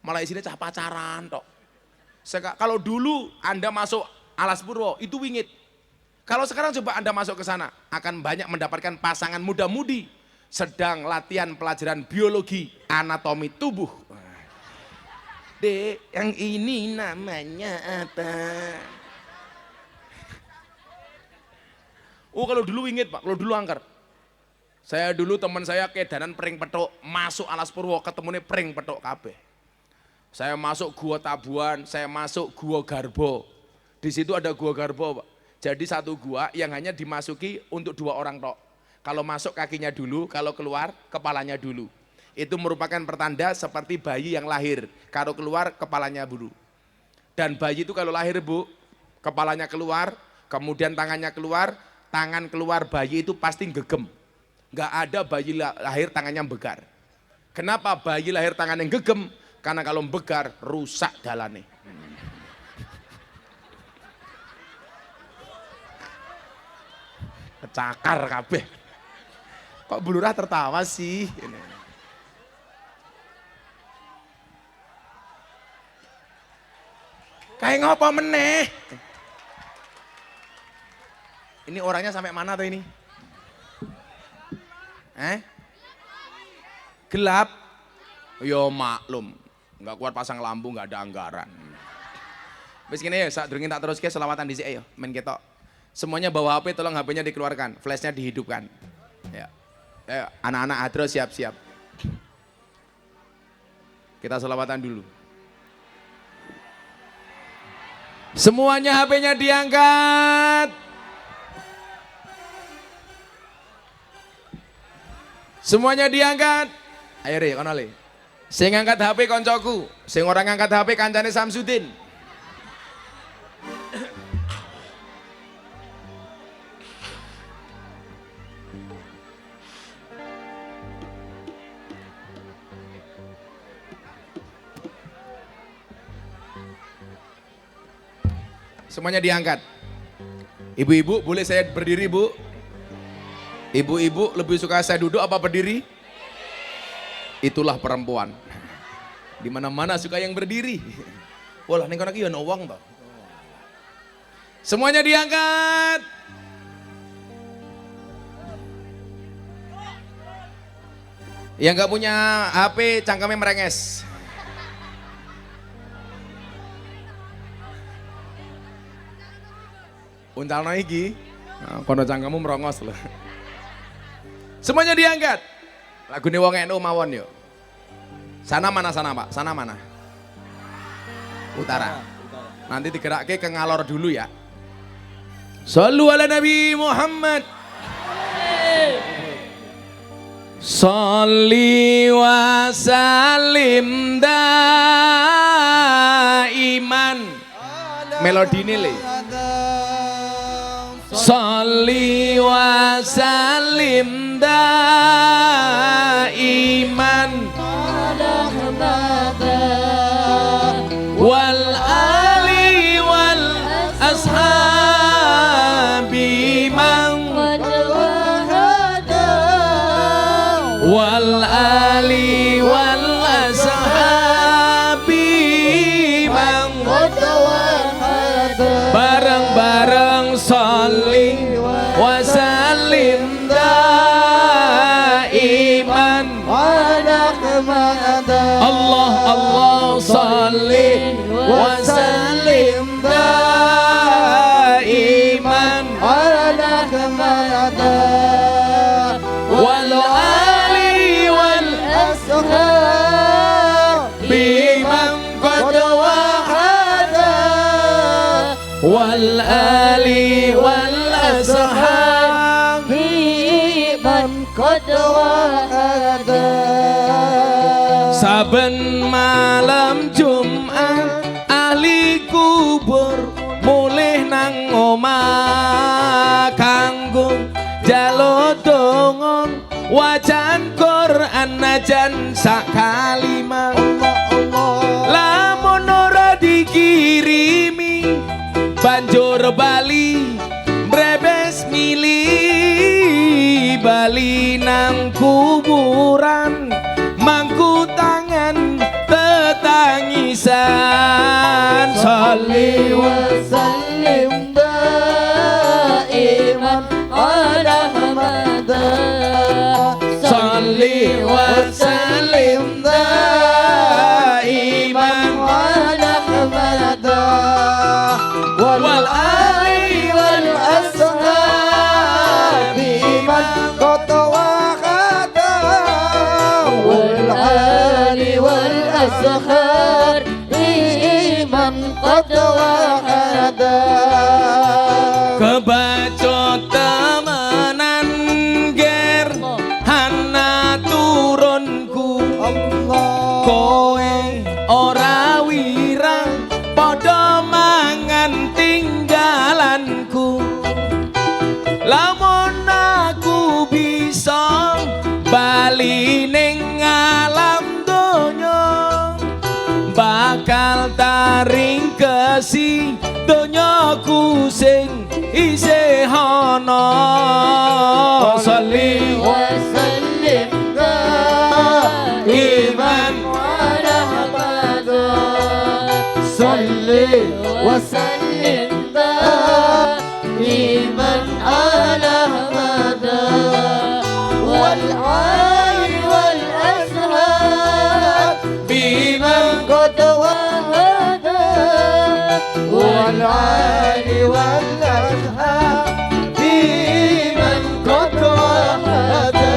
Malah isinya cah pacaran tok. Kalau dulu Anda masuk Alas Purwo itu wingit. Kalau sekarang coba Anda masuk ke sana, akan banyak mendapatkan pasangan muda-mudi sedang latihan pelajaran biologi anatomi tubuh. Dek, yang ini namanya apa? Oh kalau dulu wingit Pak, kalau dulu angker. Saya dulu teman saya kedanan pring petuk, masuk Alas Purwo ketemunya pring petuk kabeh. Saya masuk Gua Tabuan, saya masuk Gua Garbo. Di situ ada Gua Garbo Pak. Jadi satu gua yang hanya dimasuki untuk 2 orang tok. Kalau masuk kakinya dulu, kalau keluar kepalanya dulu. Itu merupakan pertanda seperti bayi yang lahir. Kalau keluar kepalanya dulu. Dan bayi itu kalau lahir Bu, kepalanya keluar, kemudian tangannya keluar, tangan keluar bayi itu pasti gegem. Nggak ada bayi lahir tangannya begar. Kenapa bayi lahir tangannya gegem? Karena kalau begar rusak dalane. Kecakar kabeh. Kok Bu Lurah tertawa sih? Kayak ngapa meneh? Ini orangnya sampai mana tuh ini? Gelap? Yo maklum, nggak kuat pasang lampu, nggak ada anggaran. Wis gini ya, saat durungin tak terus ke selawatan di sini, main ketok. Semuanya bawa HP, tolong HP-nya dikeluarkan, flashnya dihidupkan. Ya, anak-anak hadro siap-siap. Kita selawatan dulu. Semuanya HP-nya diangkat. Semuanya diangkat. Ayo Re, kono le. Sing ngangkat HP koncoku, sing ora ngangkat HP kancane Samsudin. Semuanya diangkat. Ibu-ibu boleh saya berdiri Bu? Ibu-ibu lebih suka saya duduk apa berdiri? Itulah perempuan. Di mana-mana suka yang berdiri. Walah ning kono iki ya ono wong to. Semuanya diangkat. Yang nggak punya HP cangkemnya merenges. Untalno iki, kono cangkemmu merongos lho. Semuanya diangkat. Lagune wong NU mawon yo. Sana mana sana Pak? Sana mana? Utara. Nanti digerakke ke ngalor dulu ya. Shallu ala Nabi Muhammad. Sholli wa sallim daiman. Melodine le. Sholli wa sallim daiman wal ali wal ashabi man wal ali wal ashabi man bareng-bareng sholli wa sallim daiman Allah Allah sholli wa sallim daiman wal ali wal ashabi man qad wahada wal ali wal ashabi man qad wahada. Saben malam Jumat ahli kubur mulih nang omah kanggo njaluk donga wacan Quran najan sak kalimah. Lamun ora dikirimi banjur bali brebes milih bali bali nang kuburan mangku tangan tetangisan Salli wa sallim daiman ala Muhammad. Salli wa sallim daiman ala Muhammad wal ali wal ashabi man qad waqada wal ali wal ashabi man qad waqada. Kebaco temenan ger hana turunku kowe ora wirang padha mangan tinggalanku lamun aku bisa bali ning alam donya bakal taring kesi donyaku sing isih ana. Salli wa sallim daiman ala Muhammad. Salli wa sallim daiman ala Muhammad wal ali wal ashab biman qad wahada wal ali wal ashab biman qad wahada.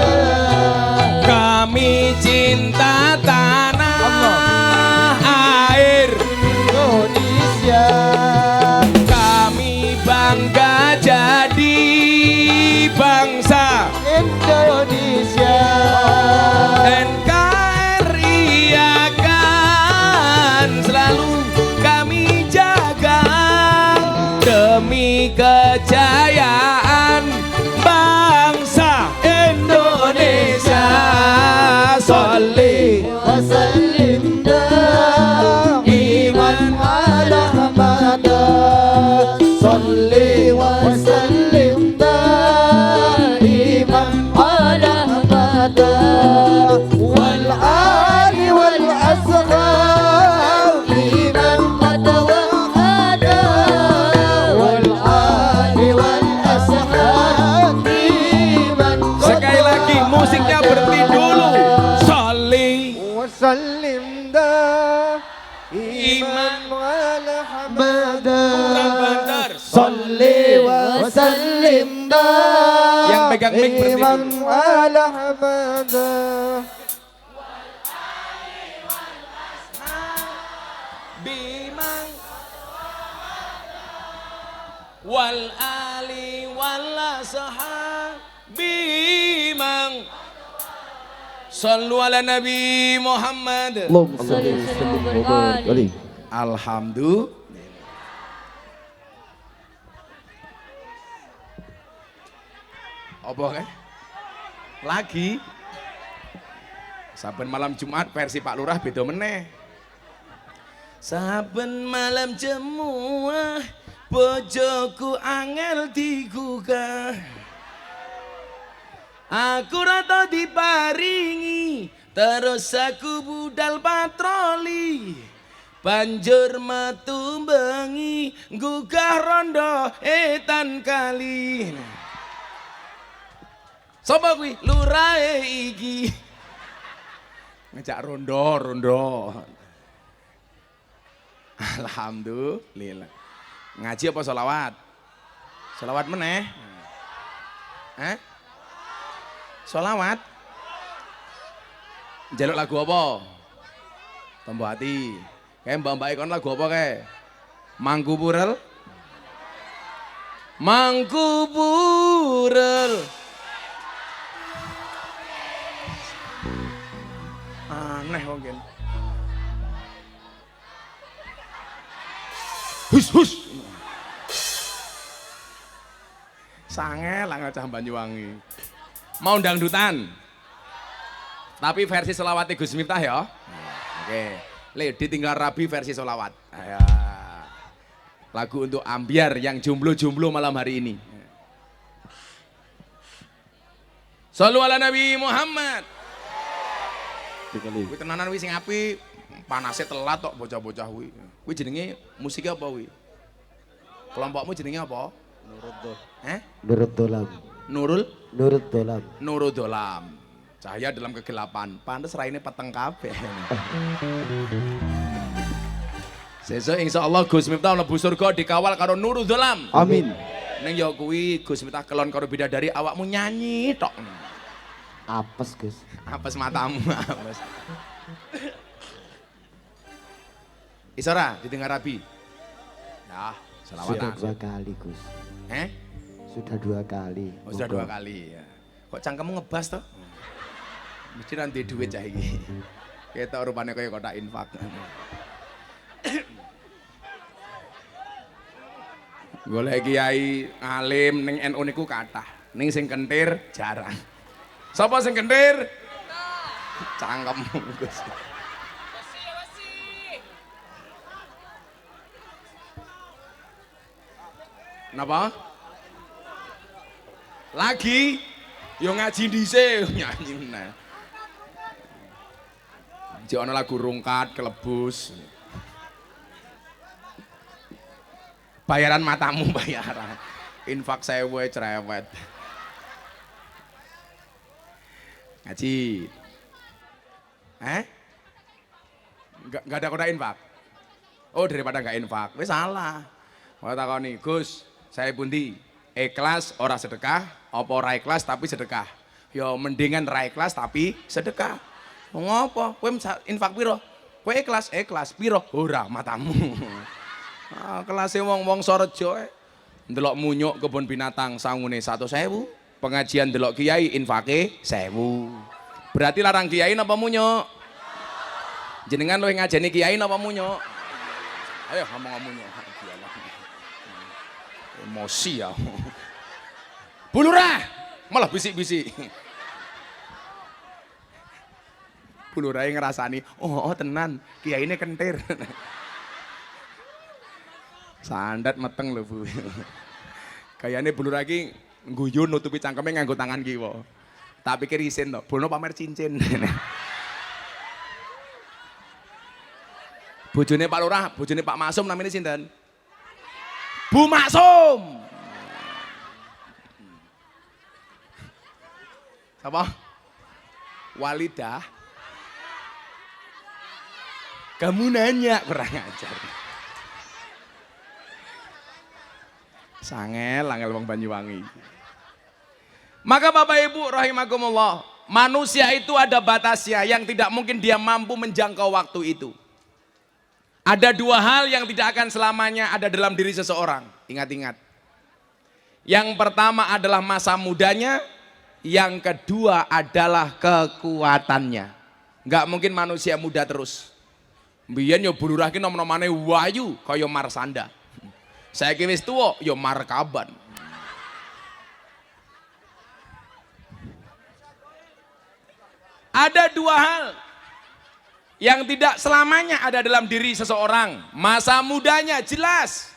kami cinta tanah air Indonesia, kami bangga jadi bangsa Indonesia, NKRI akan selalu kami jaga demi kejayaan bangsa Indonesia. Salli wa sallim daiman ala Muhammad. Salli wa sallim daiman ala Muhammad wal ali wal ashab liman qad wahada wal ali wal ashab liman qad sekali lagi musiknya berhenti dulu. Salli Wasallim iman ala Muhammad. kurang bantar. Salli wa sallim Yang pegang mic berhenti daiman dulu. ala Muhammad. Bimang wal ali wal bimang sallu ala nabi Muhammad. Alhamdulillah. Apa kan? Lagi saben malam Jumat versi Pak Lurah beda meneh. Saben malam jemuah bojoku angel digugah. Aku rata diparingi terus aku budal patroli. Banjur metu bengi gugah rondo etan kali. Sapa kuwi? Lurahe iki. Ngejak rondo. Alhamdulillah. Ngaji apa sholawat? Sholawat meneh. Sholawat. Njaluk lagu apa? Tombo hati. Kayak mbak-mbak ikon lagu apa kayak? Mangkuburel. Aneh mungkin. Hus. Sange lah ngacah Banyuwangi. Mau dangdutan. Tapi versi selawat Gus Miftah ya. Oke. Lady tinggal rabi versi selawat. Ayo. Lagu untuk ambiar yang jomblo-jomblo malam hari ini. Shallu ala Nabi Muhammad. Kuwi tenanan kuwi sing apik, panase telat tok bocah-bocah kuwi. Kuwi jenenge musik apa kuwi? Kelompokmu jenenge apa? Nurut Dolam. Nurul Nurut Dolam. Nurul Dolam. Cahaya dalam kegelapan. Pantes raine peteng kabeh. Sesuk insyaallah Gus Miftah mlebu surga dikawal karo Nurul Dolam. Amin. Ning ya kuwi Gus Miftah kelon karo bidadari awakmu nyanyi tok. Apes Gus. Apes matamu, apes. Isora didengar Rabi. Ya, Sudah selawatan. 2 kali Gus. Sudah 2 kali. Oh, sudah 2 kali ya. Kok cangkemmu ngebas toh? Mesti nanti duit cah iki. Ketok rupane kaya kotak infak. Golek kiai alim ning NU niku kathah. Ning sing kentir jarang. Sapa sing kentir? Cangkemmu Gus. Napa? Lagi? Yo ngaji dhisik nyanyi meneh. Jek ana lagu rungkat kelebus. Bayaran matamu bayaran. Infak 1000 cerewet. Ngaji. Enggak ada kotak infak. Oh, daripada enggak infak, wis salah. Mau takoni, Gus, saya pundi? Ikhlas ora sedekah, apa ora ikhlas tapi sedekah? Ya mendingan ra ikhlas tapi sedekah. Ngopo? Kowe infak piro? Kowe ikhlas, ikhlas piro? Ora matamu. Kelasé wong-wong Sorejo ndelok munyuk kebun binatang sangune 100.000, pengajian ndelok kiai infake 1000. Berarti larang kiai napa munyuk? Jenengan luwih ngajeni kiai napa munyuk? Ayo ngomong munyuk. Emosi ya. Bulurah malah bisik-bisik. Bulurah ngerasani, oh tenan, kiai ini kentir. Sandat meteng lho Bu. Kayane bulurah iki guyu nutupi cangkeme nganggo tangan kiwa. Tak pikir isin to, bono pamer cincin. Bojone Pak Lurah, bojone Pak Maksum namanya sinten? Bu Maksum. Apa? Walidah. Kamu nanya kurang ajar. Sangel wong Banyuwangi. Maka Bapak Ibu rahimakumullah, manusia itu ada batasnya yang tidak mungkin dia mampu menjangkau waktu itu. Ada 2 hal yang tidak akan selamanya ada dalam diri seseorang. Ingat-ingat. Yang pertama adalah masa mudanya, yang kedua adalah kekuatannya. Enggak mungkin manusia muda terus. Mbiyen yo bulurah ki nom-nomane wayu kaya Marsanda. Saiki wis tuwa yo Markaban. Ada 2 hal yang tidak selamanya ada dalam diri seseorang. Masa mudanya jelas.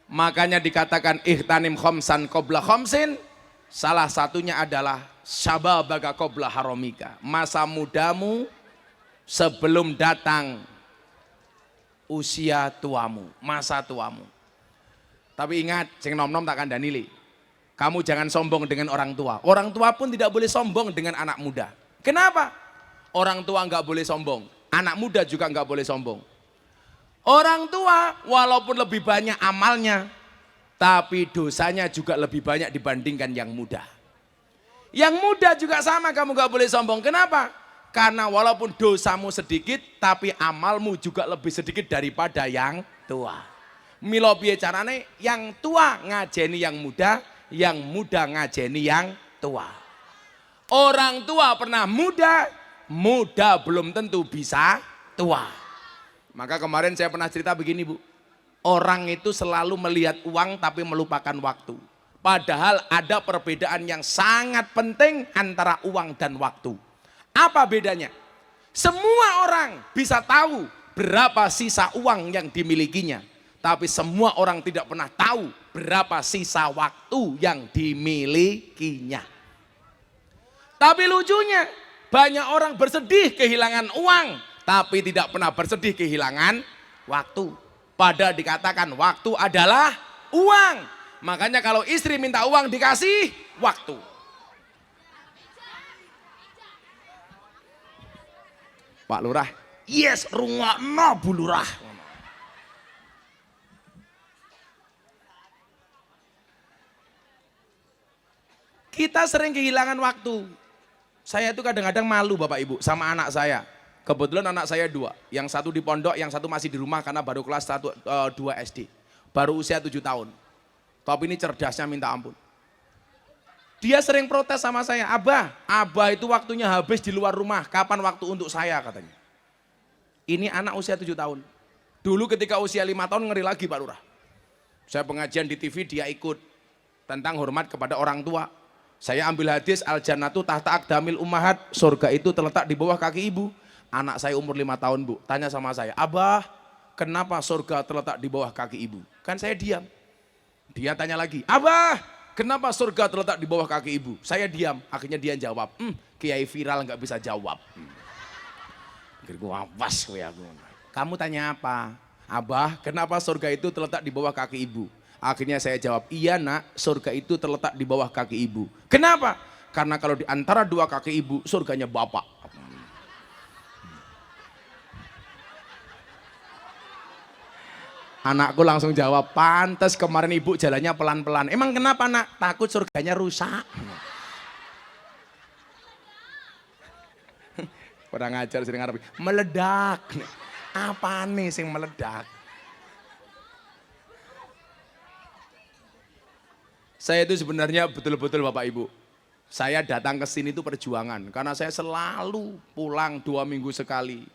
Makanya dikatakan ihtanim khamsan qabla khamsin. Salah satunya adalah syababaka qabla haramika. Masa mudamu sebelum datang usia tuamu, masa tuamu. Tapi ingat, sing nom-nom tak kandhani li. Kamu jangan sombong dengan orang tua. Orang tua pun tidak boleh sombong dengan anak muda. Kenapa? Orang tua nggak boleh sombong, anak muda juga nggak boleh sombong. Orang tua walaupun lebih banyak amalnya, tapi dosanya juga lebih banyak dibandingkan yang muda. Yang muda juga sama, kamu nggak boleh sombong. Kenapa? Karena walaupun dosamu sedikit, tapi amalmu juga lebih sedikit daripada yang tua. Milo piye carane? Yang tua ngajeni yang muda ngajeni yang tua. Orang tua pernah muda, muda belum tentu bisa tua. Maka kemarin saya pernah cerita begini Bu, orang itu selalu melihat uang tapi melupakan waktu. Padahal ada perbedaan yang sangat penting antara uang dan waktu. Apa bedanya? Semua orang bisa tahu berapa sisa uang yang dimilikinya. Tapi semua orang tidak pernah tahu berapa sisa waktu yang dimilikinya. Tapi lucunya, banyak orang bersedih kehilangan uang, tapi tidak pernah bersedih kehilangan waktu. Padahal dikatakan waktu adalah uang. Makanya kalau istri minta uang dikasih waktu. Pak Lurah, yes, rungokno Bu Lurah. Kita sering kehilangan waktu. Saya itu kadang-kadang malu Bapak Ibu sama anak saya. Kebetulan anak saya 2, yang satu di pondok, yang satu masih di rumah karena baru kelas 2 SD. Baru usia 7 tahun. Tapi ini cerdasnya minta ampun. Dia sering protes sama saya, Abah itu waktunya habis di luar rumah, kapan waktu untuk saya katanya. Ini anak usia 7 tahun. Dulu ketika usia 5 tahun ngeri lagi Pak Lurah. Saya pengajian di TV dia ikut tentang hormat kepada orang tua. Saya ambil hadis al-jannatu tahta aqdamil ummahat, surga itu terletak di bawah kaki ibu. Anak saya umur 5 tahun Bu, tanya sama saya, Abah kenapa surga terletak di bawah kaki ibu? Kan saya diam. Dia tanya lagi, Abah kenapa surga terletak di bawah kaki ibu? Saya diam, akhirnya dia jawab, kiai viral nggak bisa jawab. Awas kamu tanya apa? Abah kenapa surga itu terletak di bawah kaki ibu? Akhirnya saya jawab, iya nak, surga itu terletak di bawah kaki ibu. Kenapa? Karena kalau di antara 2 kaki ibu, surganya bapak. Anakku langsung jawab, pantes kemarin ibu jalannya pelan-pelan. Emang kenapa nak? Takut surganya rusak. Kurang ajar sering ngarep. Meledak. Apa nih sing meledak? Saya itu sebenarnya betul-betul Bapak Ibu. Saya datang ke sini itu perjuangan. Karena saya selalu pulang 2 minggu sekali.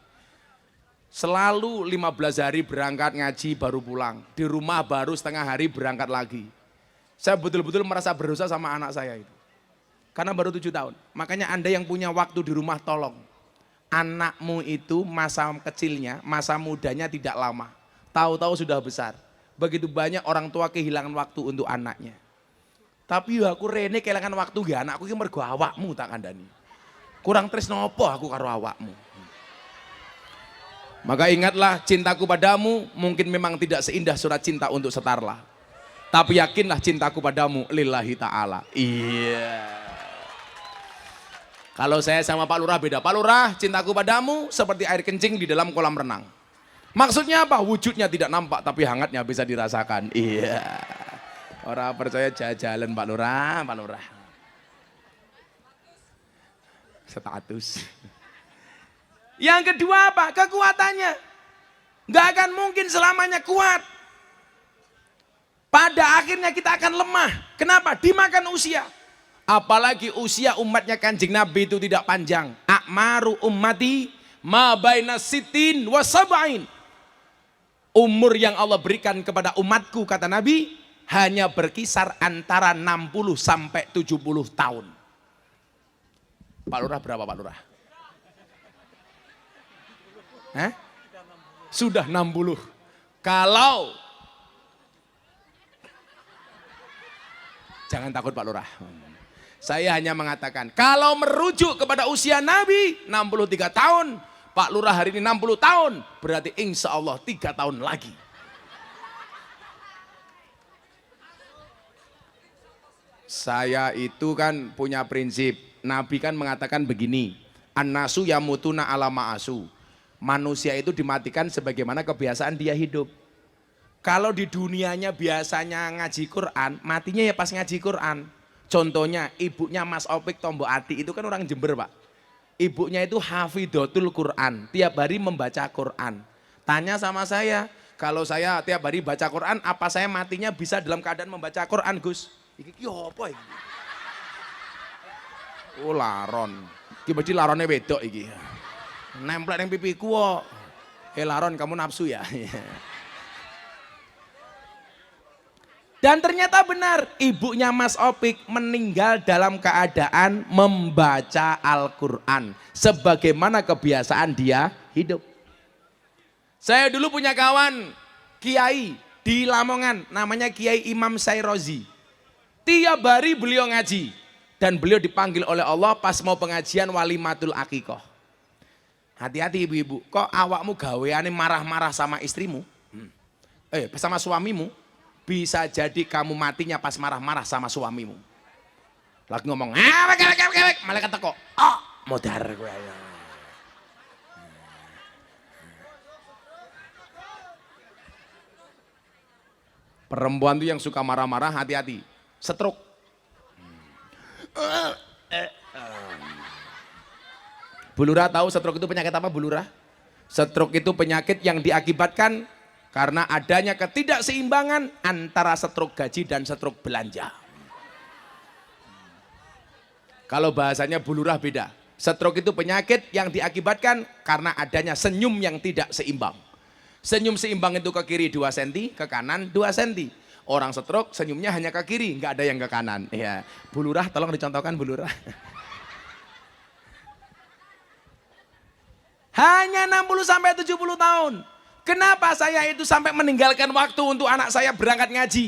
Selalu 15 hari berangkat ngaji baru pulang. Di rumah baru setengah hari berangkat lagi. Saya betul-betul merasa berdosa sama anak saya itu. Karena baru 7 tahun. Makanya Anda yang punya waktu di rumah tolong. Anakmu itu masa kecilnya, masa mudanya tidak lama. Tahu-tahu sudah besar. Begitu banyak orang tua kehilangan waktu untuk anaknya. Tapi aku rene kehilangan waktu ya anakku iki mergo awakmu tak kandhani. Kurang tresno apa aku karo awakmu. Maka ingatlah cintaku padamu mungkin memang tidak seindah surat cinta untuk Setarlah. Tapi yakinlah cintaku padamu lillahi ta'ala. Iya. Kalau saya sama Pak Lurah beda. Pak Lurah cintaku padamu seperti air kencing di dalam kolam renang. Maksudnya apa? Wujudnya tidak nampak tapi hangatnya bisa dirasakan. Iya. Orang percaya jalan Pak Lurah, Pak Lurah. Status. Yang kedua apa? Kekuatannya. Nggak akan mungkin selamanya kuat. Pada akhirnya kita akan lemah. Kenapa? Dimakan usia. Apalagi usia umatnya Kanjeng Nabi itu tidak panjang. Akmaru ummati ma baina sitin wa sab'in. Umur yang Allah berikan kepada umatku kata Nabi hanya berkisar antara 60 sampai 70 tahun. Pak Lurah berapa Pak Lurah? Sudah 60. Kalau jangan takut Pak Lurah. Saya hanya mengatakan kalau merujuk kepada usia Nabi 63 tahun, Pak Lurah hari ini 60 tahun, berarti insya Allah 3 tahun lagi. Saya itu kan punya prinsip, Nabi kan mengatakan begini, an-nasu yamutuna ala ma'asu. Manusia itu dimatikan sebagaimana kebiasaan dia hidup. Kalau di dunianya biasanya ngaji Quran, matinya ya pas ngaji Quran. Contohnya ibunya Mas Opik Tombo Ati itu kan orang Jember Pak. Ibunya itu hafidhatul Quran, tiap hari membaca Quran. Tanya sama saya, kalau saya tiap hari baca Quran, apa saya matinya bisa dalam keadaan membaca Quran Gus? Iki apa iki? Oh laron, iki mesti larone wedok iki. Nempel yang pipiku kok. Laron kamu nafsu ya. Dan ternyata benar, ibunya Mas Opik meninggal dalam keadaan membaca Al-Quran. Sebagaimana kebiasaan dia hidup. Saya dulu punya kawan kiai di Lamongan, namanya Kiai Imam Sairozi. Tiap hari beliau ngaji. dan beliau dipanggil oleh Allah pas mau pengajian walimatul akikoh. Hati-hati ibu-ibu, kok awakmu gaweane marah-marah sama istrimu? Sama suamimu, bisa jadi kamu matinya pas marah-marah sama suamimu. Lagi ngomong, malaikat teko, modar gue ayo. Perempuan tuh yang suka marah-marah, hati-hati, stroke. Bu Lurah tahu stroke itu penyakit apa, Bu Lurah? Stroke itu penyakit yang diakibatkan karena adanya ketidakseimbangan antara stroke gaji dan stroke belanja. Kalau bahasanya Bu Lurah beda. Stroke itu penyakit yang diakibatkan karena adanya senyum yang tidak seimbang. Senyum seimbang itu ke kiri 2 cm, ke kanan 2 cm. Orang stroke senyumnya hanya ke kiri, nggak ada yang ke kanan. Ya, Bu Lurah tolong dicontohkan Bu Lurah. Hanya 60-70 tahun. Kenapa saya itu sampai meninggalkan waktu untuk anak saya berangkat ngaji?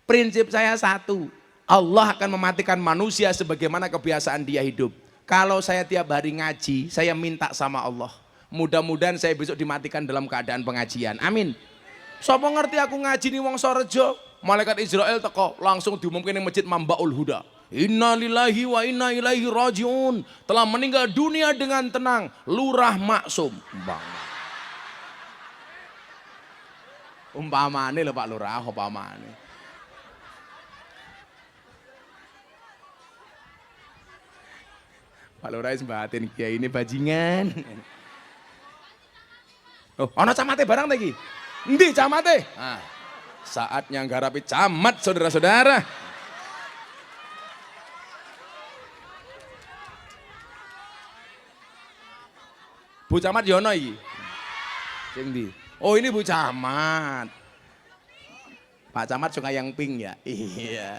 Prinsip saya satu, Allah akan mematikan manusia sebagaimana kebiasaan dia hidup. Kalau saya tiap hari ngaji, saya minta sama Allah. Mudah-mudahan saya besok dimatikan dalam keadaan pengajian. Amin. Sopo ngerti aku ngaji nih wong Sorejo, malaikat Israel teko langsung diumumkan di masjid Mambaul Huda. Inna lillahi wa inna ilaihi rajiun. Telah meninggal dunia dengan tenang Lurah Maksum. Umpamane lho Pak Lurah, umpamane. Pak Lurah sembahatin kiai ini bajingan. Oh, ana camate barang ta iki? Endi camate? Ah, saatnya nggarapi camat saudara-saudara. Bu Camat Yono iki. Sing ndi? Oh, ini Bu Camat. Pak Camat suka yang pink ya? Iya.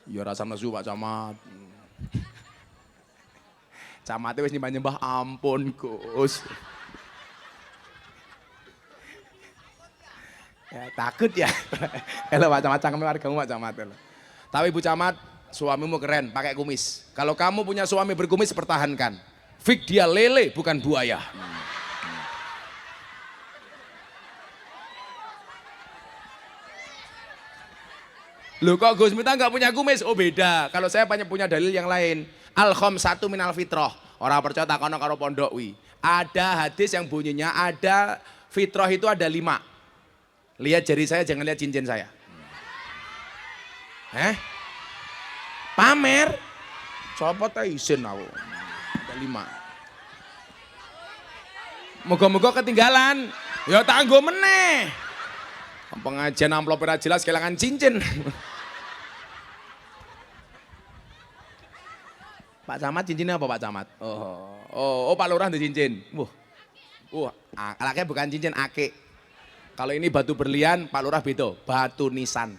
Ya rasa nesu Pak Camat. Camatnya wis nyembah-nyembah ampun Gus. Ya, takut ya. Kalau Pak Camat cangkeme wargamu Pak Camat. Tapi Bu Camat, suamimu keren, pakai kumis. Kalau kamu punya suami berkumis, pertahankan. Fik dia lele, bukan buaya. Loh kok Gus Miftah nggak punya kumis? Oh beda. Kalau saya banyak punya dalil yang lain. Al-khamsatu minal fitrah. Orang percaya takono karo pondok wi. Ada hadis yang bunyinya ada fitrah itu ada 5. Lihat jari saya, jangan lihat cincin saya. Pamer? Copot izin aku. Ada 5. Moga-moga ketinggalan. Ya tanggo meneh. Pengajian amplop ora jelas kehilangan cincin. Pak Camat cincinnya apa Pak Camat? Oh Pak Lurah ada cincin. Anaknya bukan cincin ake. Kalau ini batu berlian, Pak Lurah beda, batu nisan.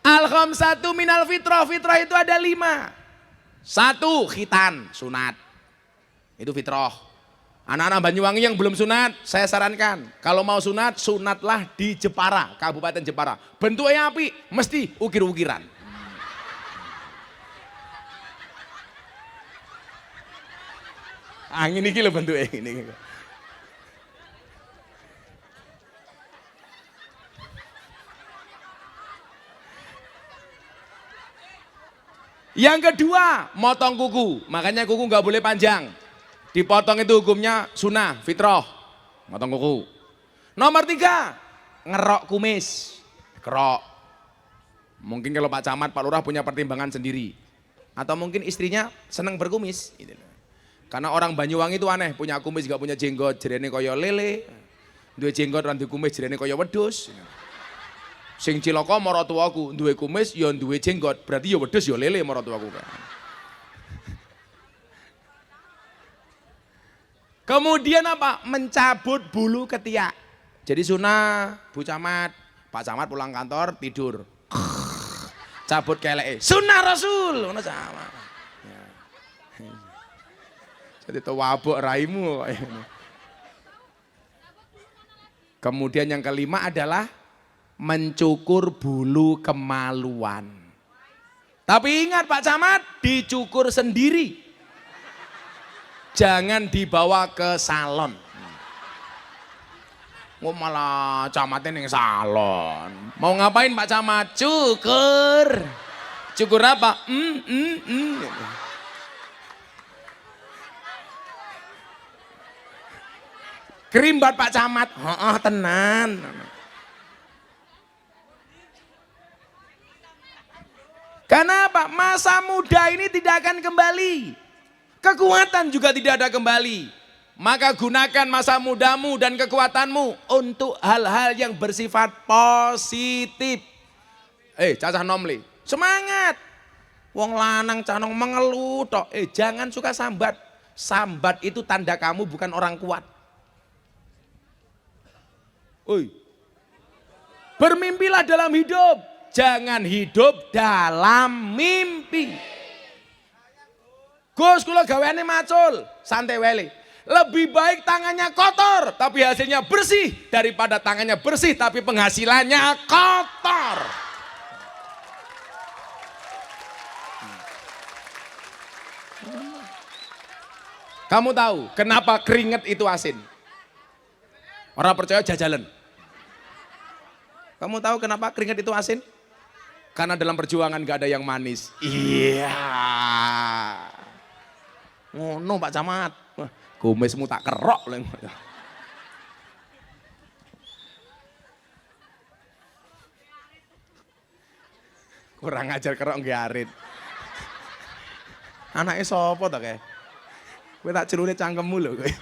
Al-khamsatu minal fitrah. Fitrah itu ada 5. 1, khitan, sunat. Itu fitrah. Anak-anak Banyuwangi yang belum sunat, saya sarankan. Kalau mau sunat, sunatlah di Jepara, Kabupaten Jepara. Bentuknya api, mesti ukir-ukiran. Angin ini loh bentuknya ini. Yang kedua, motong kuku. Makanya kuku nggak boleh panjang. Dipotong itu hukumnya sunnah, fitrah. Motong kuku. Nomor 3, ngerok kumis. Kerok. Mungkin kalau Pak Camat, Pak Lurah punya pertimbangan sendiri. Atau mungkin istrinya senang berkumis. Karena orang Banyuwangi itu aneh, punya kumis gak punya jenggot, jerene kaya lele. Duwe jenggot lan duwe kumis jerene kaya wedhus. Sing cilaka maratuwaku, duwe kumis ya duwe jenggot, berarti ya wedhus ya lele maratuwaku. Kemudian apa? Mencabut bulu ketiak. Jadi sunah, Bu Camat, Pak Camat pulang kantor tidur. Cabut keleke. Sunah Rasul, ngono sama. Ya. Jadi tewabuk raimu. Kemudian yang kelima adalah mencukur bulu kemaluan. Tapi ingat Pak Camat, dicukur sendiri. Jangan dibawa ke salon. Oh malah camatnya ning salon. Mau ngapain Pak Camat? Cukur. Cukur apa? Kerimbat Pak Camat. Tenan. Karena apa? Masa muda ini tidak akan kembali. Kekuatan juga tidak ada kembali. Maka gunakan masa mudamu dan kekuatanmu untuk hal-hal yang bersifat positif. Cacah nomli, semangat. Wong lanang canong mengeluh tok. Jangan suka sambat. Sambat itu tanda kamu bukan orang kuat. Bermimpilah dalam hidup. Jangan hidup dalam mimpi. Gus kula gaweane macul, santai wele. Lebih baik tangannya kotor tapi hasilnya bersih daripada tangannya bersih tapi penghasilannya kotor. Kamu tahu kenapa keringat itu asin? Orang percaya jajalan. Kamu tahu kenapa keringat itu asin? Karena dalam perjuangan gak ada yang manis. Iya. Ngono Pak Camat. Kumismu tak kerok. Kurang ajar kerok nggih arit. Anake sapa to kae? Kowe tak celune cangkemmu lho kowe.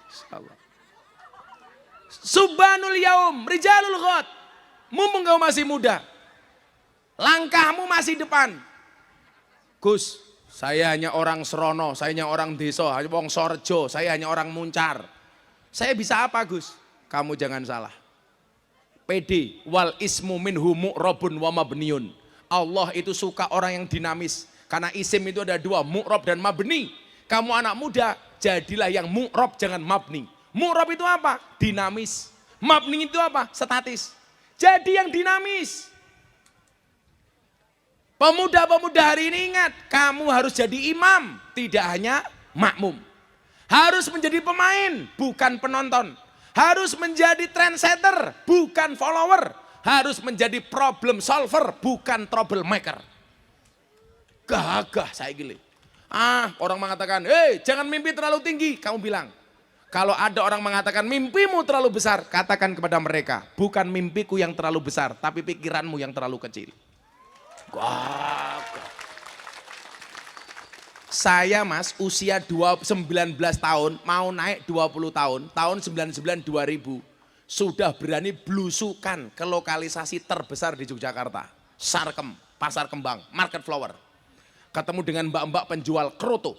Insyaallah. Subhanul yaum, rijalul ghad. Mumpung kau masih muda. Langkahmu masih depan. Gus, saya hanya orang Serono, saya hanya orang desa, hanya wong Sorjo, saya hanya orang Muncar. Saya bisa apa Gus? Kamu jangan salah. PD wal ismu minhu mu'rabun wa mabniun. Allah itu suka orang yang dinamis. Karena isim itu ada dua, mu'rab dan mabni. Kamu anak muda, jadilah yang mu'rab jangan mabni. Mu'rab itu apa? Dinamis. Mabni itu apa? Statis. Jadi yang dinamis. Pemuda-pemuda hari ini ingat, kamu harus jadi imam, tidak hanya makmum. Harus menjadi pemain, bukan penonton. Harus menjadi trendsetter, bukan follower. Harus menjadi problem solver, bukan troublemaker. Gagah saya gini. Orang mengatakan, jangan mimpi terlalu tinggi. Kamu bilang, kalau ada orang mengatakan mimpimu terlalu besar, katakan kepada mereka, bukan mimpiku yang terlalu besar, tapi pikiranmu yang terlalu kecil. Gagah. Saya Mas usia 19 tahun, mau naik 20 tahun, tahun 99 2000, sudah berani belusukan ke lokalisasi terbesar di Yogyakarta. Sarkem, Pasar Kembang, Market Flower. Ketemu dengan mbak-mbak penjual kroto.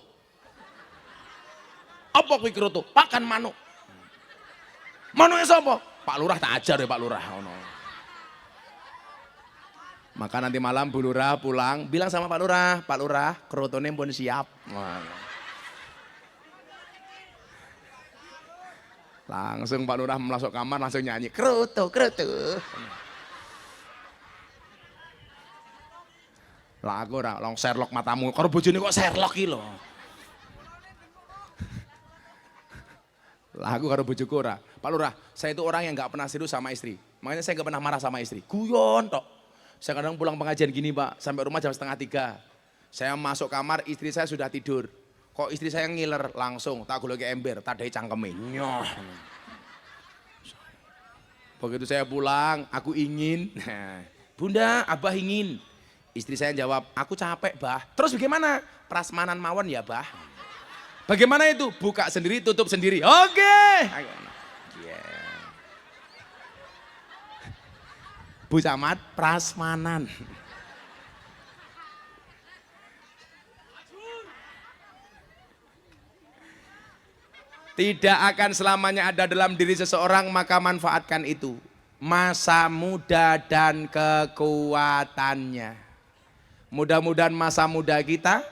Apa kuwi kroto? Pakan manuk. Manuke sapa? Pak Lurah tak ajar ya Pak Lurah. Maka nanti malam Bu Lurah pulang, bilang sama Pak Lurah, krotone pun siap. Langsung Pak Lurah masuk kamar, langsung nyanyi, kroto. Lah aku ora, long Sherlock matamu, karo bojone kok Sherlock iki lho. Lah aku karo bojoku ora. Pak Lurah, saya itu orang yang gak pernah serius sama istri. Makanya saya gak pernah marah sama istri. Guyon tok. Saya kadang pulang pengajian gini Pak, sampai rumah jam 2:30. Saya masuk kamar, istri saya sudah tidur. Kok istri saya ngiler, langsung tak gulung ke ember, tak ada cangkeme. Nyoh. Begitu saya pulang, aku ingin. Bunda, Abah ingin. Istri saya jawab, aku capek Bah. Terus bagaimana? Prasmanan mawon ya Bah. Bagaimana itu? Buka sendiri, tutup sendiri. Oke. Bu Camat, prasmanan. Tidak akan selamanya ada dalam diri seseorang, maka manfaatkan itu. Masa muda dan kekuatannya. Mudah-mudahan masa muda kita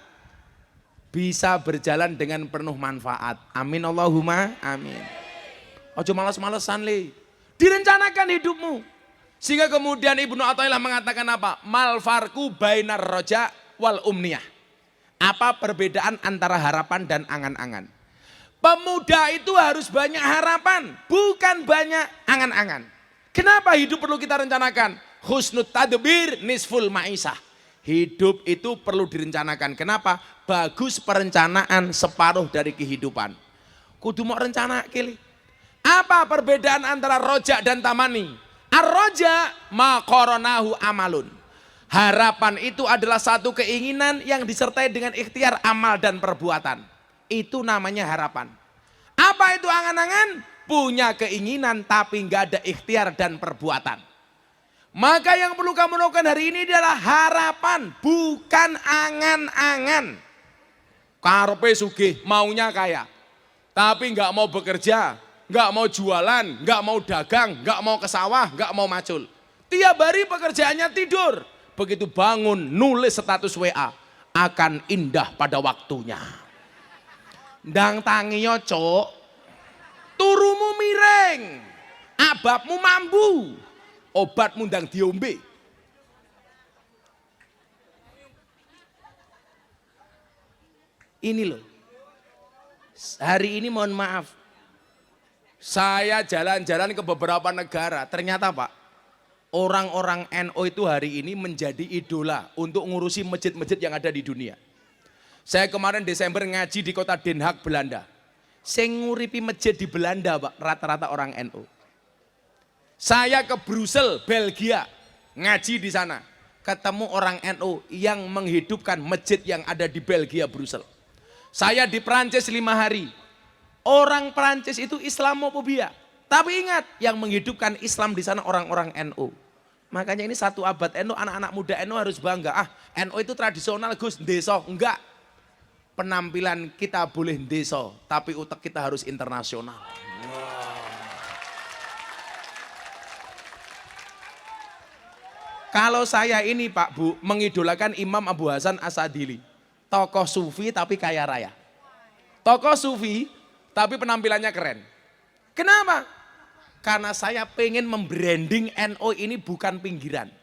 bisa berjalan dengan penuh manfaat. Amin Allahumma amin. Ojo males-malesan le. Direncanakan hidupmu. Sehingga kemudian Ibnu Athaillah mengatakan apa? Mal farku bainar roja wal umniyah. Apa perbedaan antara harapan dan angan-angan? Pemuda itu harus banyak harapan, bukan banyak angan-angan. Kenapa hidup perlu kita rencanakan? Husnut tadbir nisful ma'isah. Hidup itu perlu direncanakan. Kenapa? Bagus perencanaan separuh dari kehidupan. Kudu mau rencana kili. Apa perbedaan antara roja dan tamani? Ar-roja ma qoronahu amalun. Harapan itu adalah satu keinginan yang disertai dengan ikhtiar amal dan perbuatan. Itu namanya harapan. Apa itu angan-angan? Punya keinginan tapi nggak ada ikhtiar dan perbuatan. Maka yang perlu kamu lakukan hari ini adalah harapan, bukan angan-angan. Karepe sugih, maunya kaya. Tapi nggak mau bekerja, nggak mau jualan, nggak mau dagang, nggak mau ke sawah, nggak mau macul. Tiap hari pekerjaannya tidur. Begitu bangun nulis status WA, akan indah pada waktunya. Ndang tangiyo cok, turumu miring, ababmu mambu, obatmu ndang diombe. Ini loh, hari ini mohon maaf, saya jalan-jalan ke beberapa negara, ternyata Pak, orang-orang NU itu hari ini menjadi idola untuk ngurusi masjid-masjid yang ada di dunia. Saya kemarin Desember ngaji di kota Den Haag, Belanda. Saya nguripi masjid di Belanda Pak, rata-rata orang NU. Saya ke Brussel, Belgia, ngaji di sana. Ketemu orang NU yang menghidupkan masjid yang ada di Belgia, Brussel. Saya di Prancis 5 hari. Orang Prancis itu Islamophobia. Tapi ingat, yang menghidupkan Islam di sana orang-orang NU. Makanya ini satu abad NU, anak-anak muda NU harus bangga. NU itu tradisional Gus, desa. Enggak. Penampilan kita boleh desa, tapi utak kita harus internasional. Kalau saya ini Pak Bu, mengidolakan Imam Abu Hasan Asadili. Tokoh sufi tapi kaya raya. Tokoh sufi tapi penampilannya keren. Kenapa? Karena saya pengen membranding NU ini bukan pinggiran.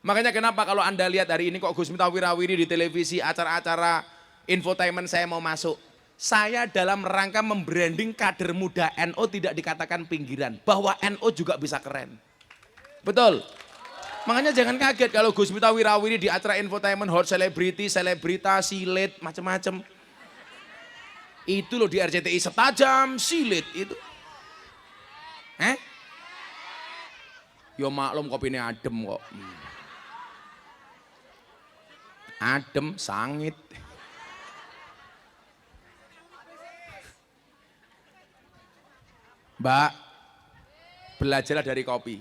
Makanya kenapa kalau Anda lihat hari ini kok Gus Miftah Wirawiri di televisi, acara-acara infotainment saya mau masuk. Saya dalam rangka membranding kader muda NU tidak dikatakan pinggiran. Bahwa NU juga bisa keren. Betul? Makanya jangan kaget kalau Gus Miftah Wirawiri di acara infotainment, hot celebrity, selebritas, silet, macam-macam. Itu loh di RCTI setajam silet itu. Yo maklum kopinya adem kok. Adem, sangit. Mbak, belajarlah dari kopi.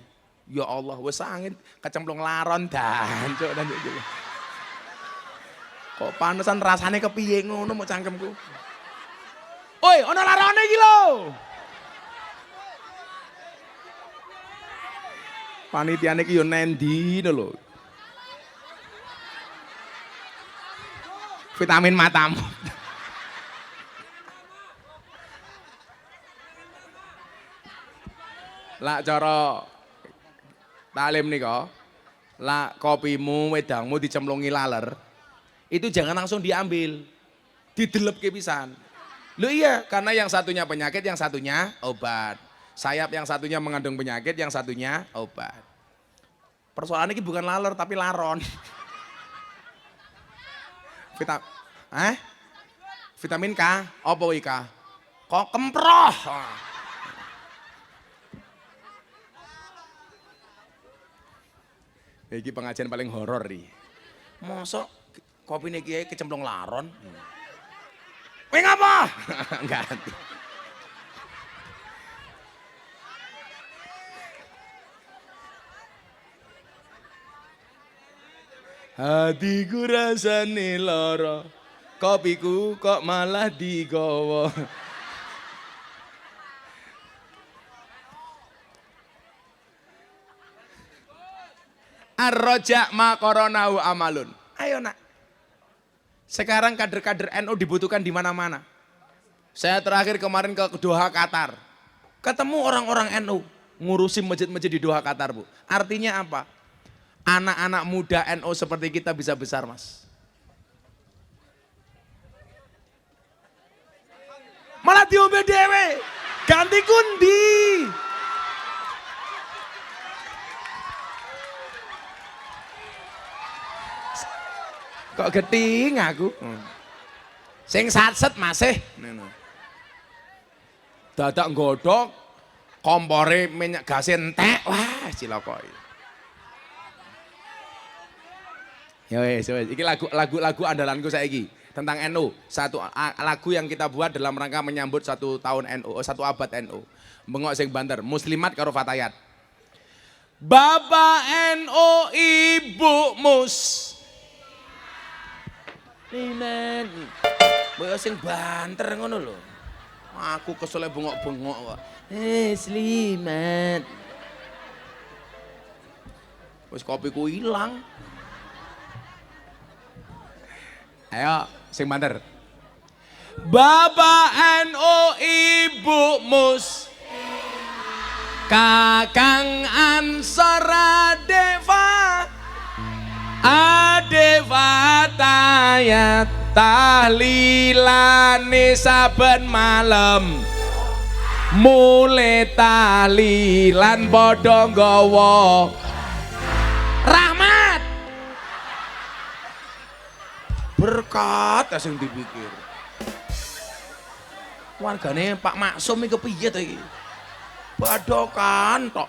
Ya Allah, wes sangit, kecemplung laron dan cok dan gitu. Kok panesan rasane kepiye ngono mau cangkemku. Oi, ono larone iki lho. Panitiane iki yo nendi lho. Vitamin matamu. Lah cara talim nih kok, lah kopimu, wedangmu dicemplungi laler, itu jangan langsung diambil, didelep ke pisan. Loh iya, karena yang satunya penyakit, yang satunya obat. Sayap yang satunya mengandung penyakit, yang satunya obat. Persoalannya ini bukan laler tapi laron. Vitamin K, apa K? Kok kemproh? Iki pengajian paling horor nih. Mosok kopi ini kiai kecemplung laron. Wih ngapa? Ganti. Hatiku rasane lara, kopiku kok malah digawa. Ar-roja ma qoronahu amalun. Ayo nak. Sekarang kader-kader NU dibutuhkan di mana-mana. Saya terakhir kemarin ke Doha, Qatar. Ketemu orang-orang NU ngurusin masjid-masjid di Doha, Qatar, Bu. Artinya apa? Anak-anak muda NU seperti kita bisa besar, Mas. Malah diombe dewe, ganti kundi. Kok geting aku? Sing satset masih. Dadak nggodhok, kompore minyak gas entek, wah cilaka. Ya wes, iki lagu andalanku saiki tentang NU. Satu lagu yang kita buat dalam rangka menyambut 1 tahun NU, 1 abad NU. Bengok sing banter, Muslimat karo Fatayat. Bapak NU, Ibu Muslimat. Mbok sing banter ngono lho. Aku kesel bengok-bengok kok. Muslimat. Wis kopiku ilang. Ayo, sing banter. Bapak NU, Ibu Mus, Kakang Ansor Adeva tayat tahlilane saben malam. Mulai tahlilan padha nggawa rahmat. Berkat sing dipikir. Wargane Pak Maksum iki kepiye to iki? Badokan tok.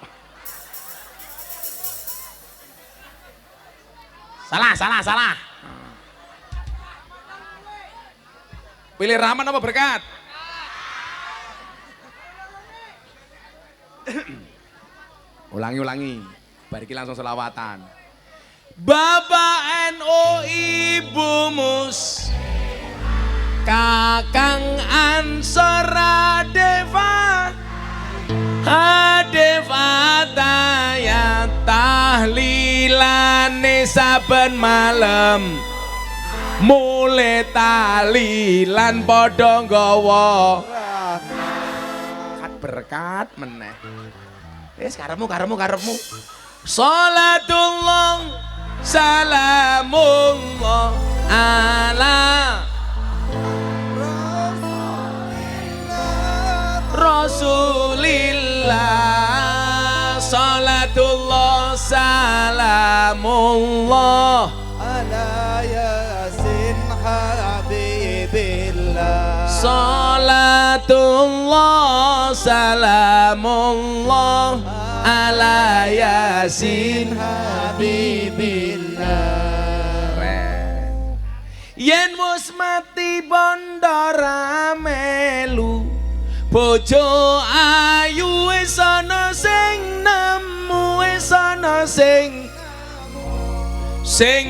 Salah. Pilih rahmat apa berkat? Ulangi. Bariki langsung selawatan. Bapak NU, Ibu Mus, Kakang Ansor Adeva tayat tahlilane saben malam. Mulai tahlilan padha nggawa berkat meneh. Wis karepmu. Salatullah salamullah ala Rasulillah. Salatullah salamullah ala yasin habibillah. Salatullah salamullah ala yasin habibillah. Yen wis mati bondo ramelu, bojo ayu wis ana sing nemu, wis ana sing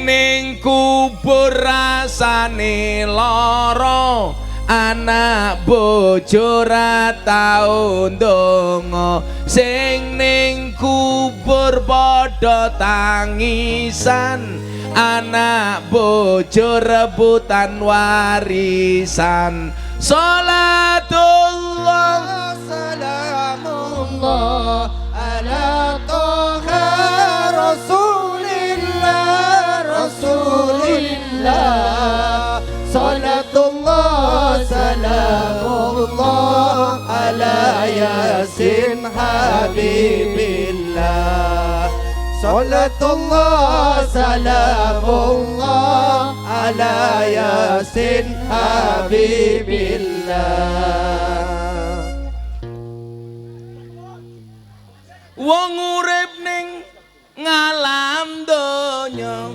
ning kubur rasane lara. Anak bojo ra tau ndonga, sing ning kubur padha tangisan. Anak bojo rebutan warisan. Salatullah salamullah ala toha Rasulillah. Salatullah salamullah ala yasin habibillah. Salatullah salamullah ala yasin habibillah. Wong urip ning ngalam donya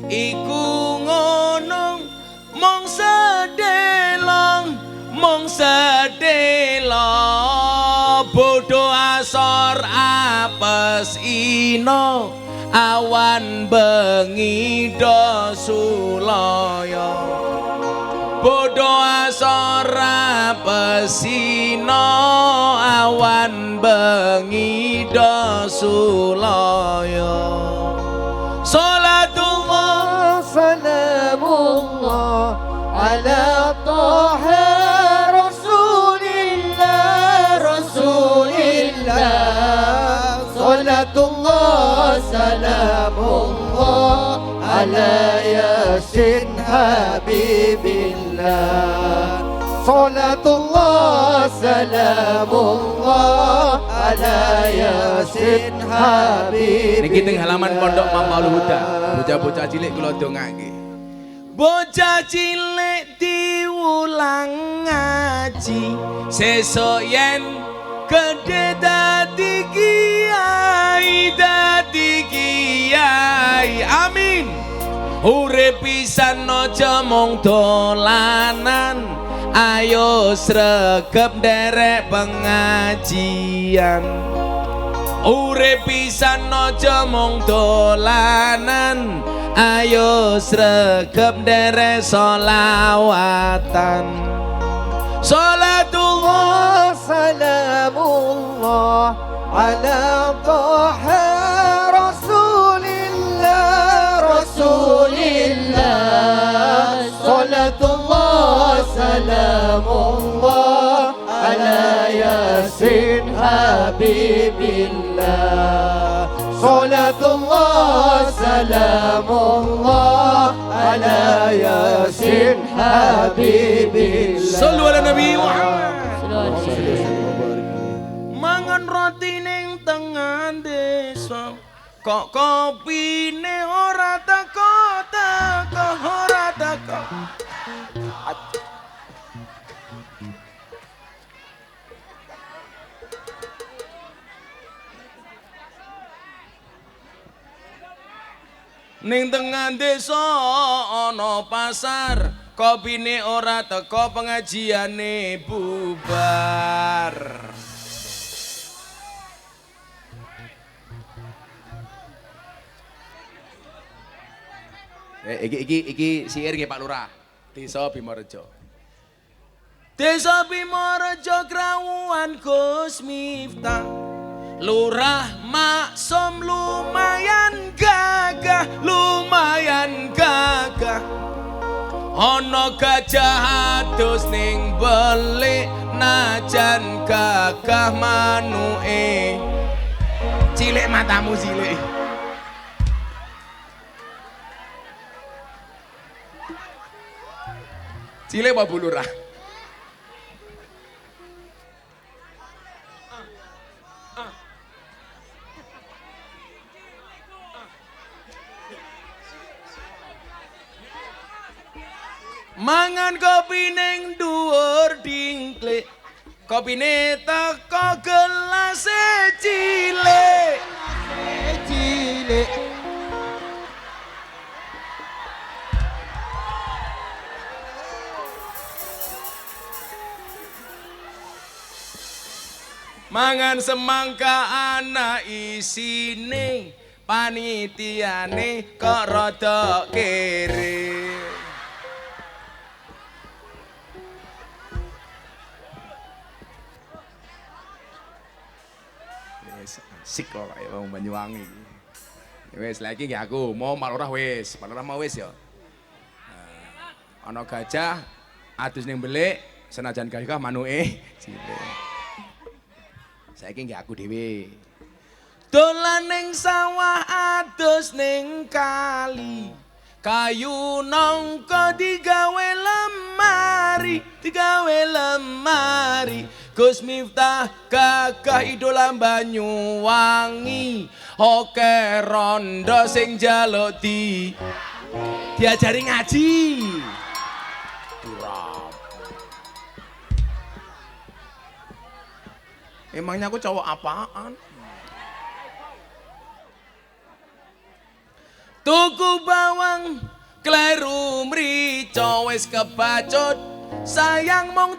iku ngono, mong sedelong bodho asor apes ino, awan bengi do sulaya. Bodho asor apes ino, awan bengi do sulaya. Salatullah salamullah Salatullah salamullah ala yasin habibillah. Salatullah salamullah ala yasin habibillah. Niki teng halaman Pondok Mamaul Huda. Bocah-bocah cilik kula dongake. Bocah cilik diulang ngaji, sesuk yen gedhe dadi kiai, amin. Urip pisan aja mung dolanan, ayo sregep nderek pengajian. Urip pisan aja mung dolanan, ayo sregep nderek sholawatan. Salatullah salamullah ala taha rasulillah. Salatullah salamullah ala yasin habibillah. Salatullah salamullah ala yasin habibillah. Sallu ala Nabi Muhammad. Mangan roti ning tengah desa, kok kopine ora teko, ora teko. Ning tengah desa ana pasar, kopine ora teko, pengajiane bubar. Iki siir nggih Pak Lurah. Desa Bimorejo. Desa Bimorejo Krawuhan Gus Miftah. Lurah maksum lumayan gagah, Ana gajah adus ning belik, najan gagah manuke. Cilik matamu cilik. Cilik apa Bu Lurah? Mangan kopi ning dhuwur dingklik, kopine teko gelase cilik. Mangan semangka ana isine, panitiane kok rada kere. Asik kok kaya wong Banyuwangi iki. Wis lagi nggih aku mau Pak Lurah wis, Pak Lurah mau wis ya. Ana gajah adus ning belik, senajan gagah manuke cilik. Saiki nggih aku dhewe. Dolan ning sawah adus ning kali, kayu nangka digawe lemari, Gus Miftah gagah idola Banyuwangi, oke rondo sing njaluk diajari ngaji. Emangnya aku cowok apaan? Tuku bawang kleru mrica wis kebacut, sayang mung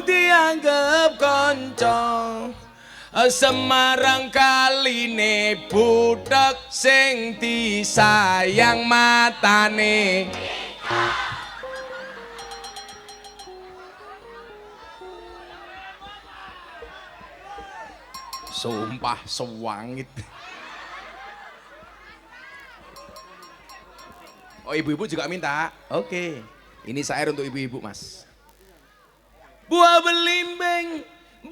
dianggep kanca. Semarang kaline budak sing disayang matane. Sumpah sewangit. Oh ibu-ibu juga minta? Oke. Ini syair untuk ibu-ibu mas. Buah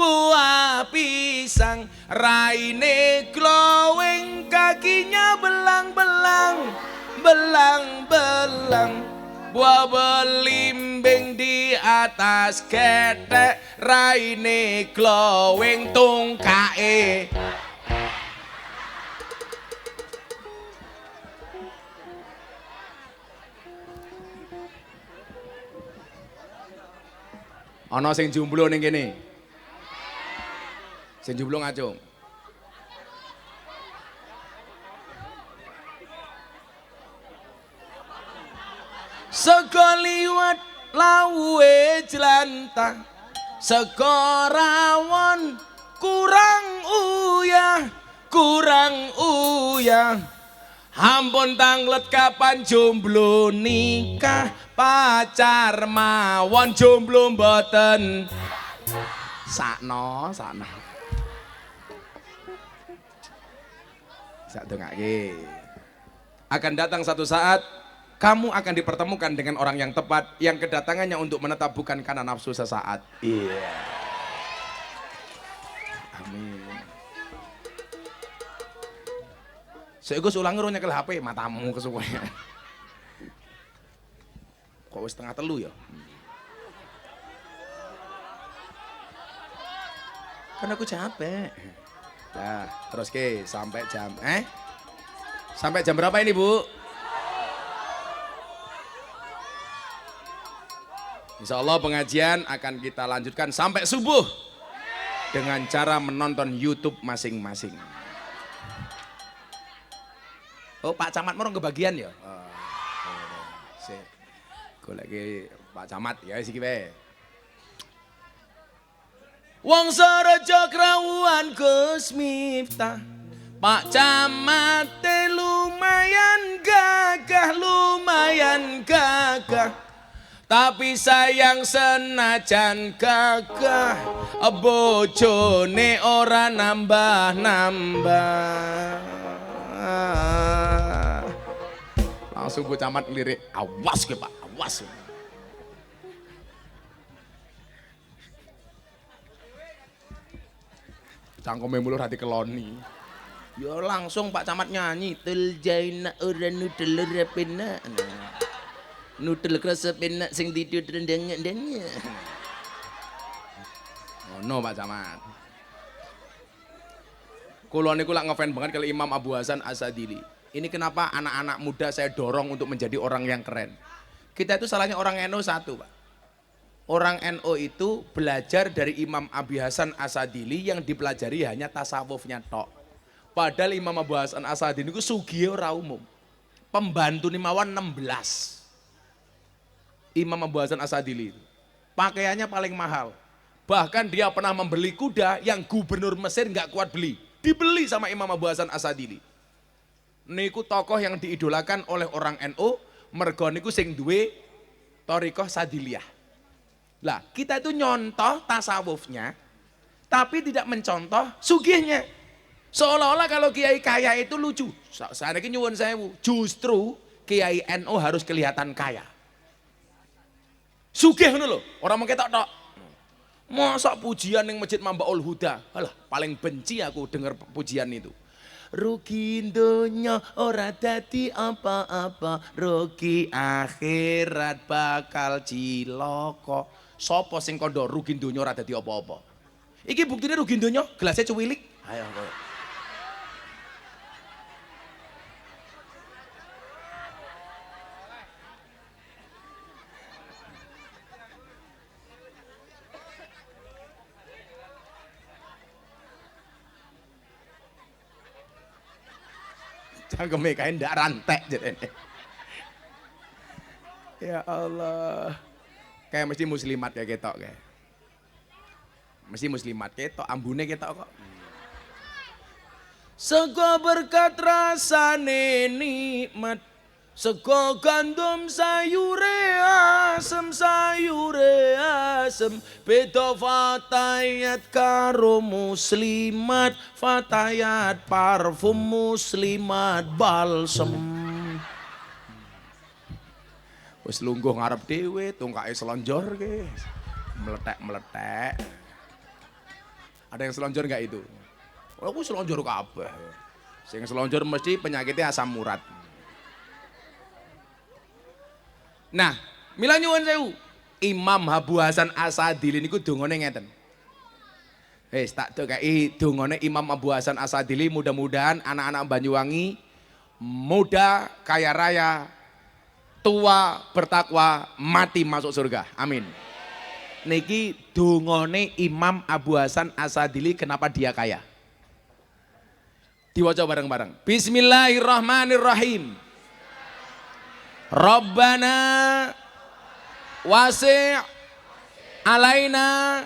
buah pisang, raine glowing, kakinya belang-belang, belang-belang. Buah belimbing di atas ketek, raine glowing, tungkae. Ana sing jomblo ning kene. Sing jomblo ngacung. Sego liwat lawe jelantah, sego rawon kurang uyah, kurang uyah. Ampun tanglet kapan jomblo nikah, pacar mawon jomblo mboten. Sakno, sakno. Sak dongake. Akan datang satu saat kamu akan dipertemukan dengan orang yang tepat, yang kedatangannya untuk menetap bukan karena nafsu sesaat. Iya. Amin. Saya gus ulang nyekel HP, matamu kesuwen. Kok wis setengah telu ya? Karena aku capek. Nah, terus ke sampai jam sampai jam berapa ini, Bu? Insya Allah pengajian akan kita lanjutkan sampai subuh dengan cara menonton YouTube masing-masing. Oh, Pak Camat mau kebagian ya? Sip. Goleki Pak Camat ya siki wae. Wong Saraja Krawuhan Gus Miftah, Pak Camat lumayan gagah, lumayan gagah. Tapi sayang senajan gagah, bojone ora nambah-nambah. Langsung Bu Camat lirik, awas ke Pak, awas. Cangkeme mulu hati keloni. Ya langsung Pak Camat nyanyi, tul jaina ora nudel repena. Nudel kerasa penak sing tidur rendang-rendangnya. Oh no Pak Camat. Kulo niku lak ngefans banget kalau Imam Abu Hasan Asadili. Ini kenapa anak-anak muda saya dorong untuk menjadi orang yang keren. Kita itu salahnya orang NU satu, Pak. Orang NU itu belajar dari Imam Abu Hasan Asadili yang dipelajari hanya tasawufnya tok. Padahal Imam Abu Hasan Asadili itu sugih ora umum. Pembantu nimawan 16. Imam Abu Hasan Asadili. Pakaiannya paling mahal. Bahkan dia pernah membeli kuda yang gubernur Mesir nggak kuat beli. Dibeli sama Imam Abu Hasan Asadili. Niku tokoh yang diidolakan oleh orang NU, mergo niku sing duwe thariqah Sadiliyah. Lah, kita itu nyontoh tasawufnya, tapi tidak mencontoh sugihnya. Seolah-olah kalau kiai kaya itu lucu. Saya ini nyuwun sewu, justru kiai NU harus kelihatan kaya. Sugih ngono lho, ora mung ketok tok. Masa pujian ning Masjid Mambaul Huda. Alah, paling benci aku dengar pujian itu. Rugi donya ora dadi apa-apa, rugi akhirat bakal cilaka. Sopo sing kondo rugi donya ora dadi apa-apa? Iki buktine rugi donya, gelasnya cuwilik. Ayo kowe. Cangkeme kae ndak rantek jadinya. Ya Allah. Kayak mesti muslimat ya ketok kayak. Mesti muslimat ketok, ambune ketok kok. Sego berkat rasane nikmat, sego gandum sayure asem, beda fatayat karo muslimat, fatayat parfum muslimat balsem. Wis lungguh ngarep dhewe, tungkake selonjor ke. Meletek-meletek. Ada yang selonjor enggak itu? Aku selonjor kabeh. Sing selonjor mesti penyakitnya asam urat. Nah, mila nyuwun sewu. Imam Abu Hasan Asadili niku dongane ngeten. Wis tak dokai dongane Imam Abu Hasan Asadili, mudah-mudahan anak-anak Banyuwangi muda kaya raya, tua bertakwa, mati masuk surga. Amin. Niki dongane Imam Abu Hasan Asadili, kenapa dia kaya? Diwaca bareng-bareng. Bismillahirrahmanirrahim. Rabbana wasi' alaina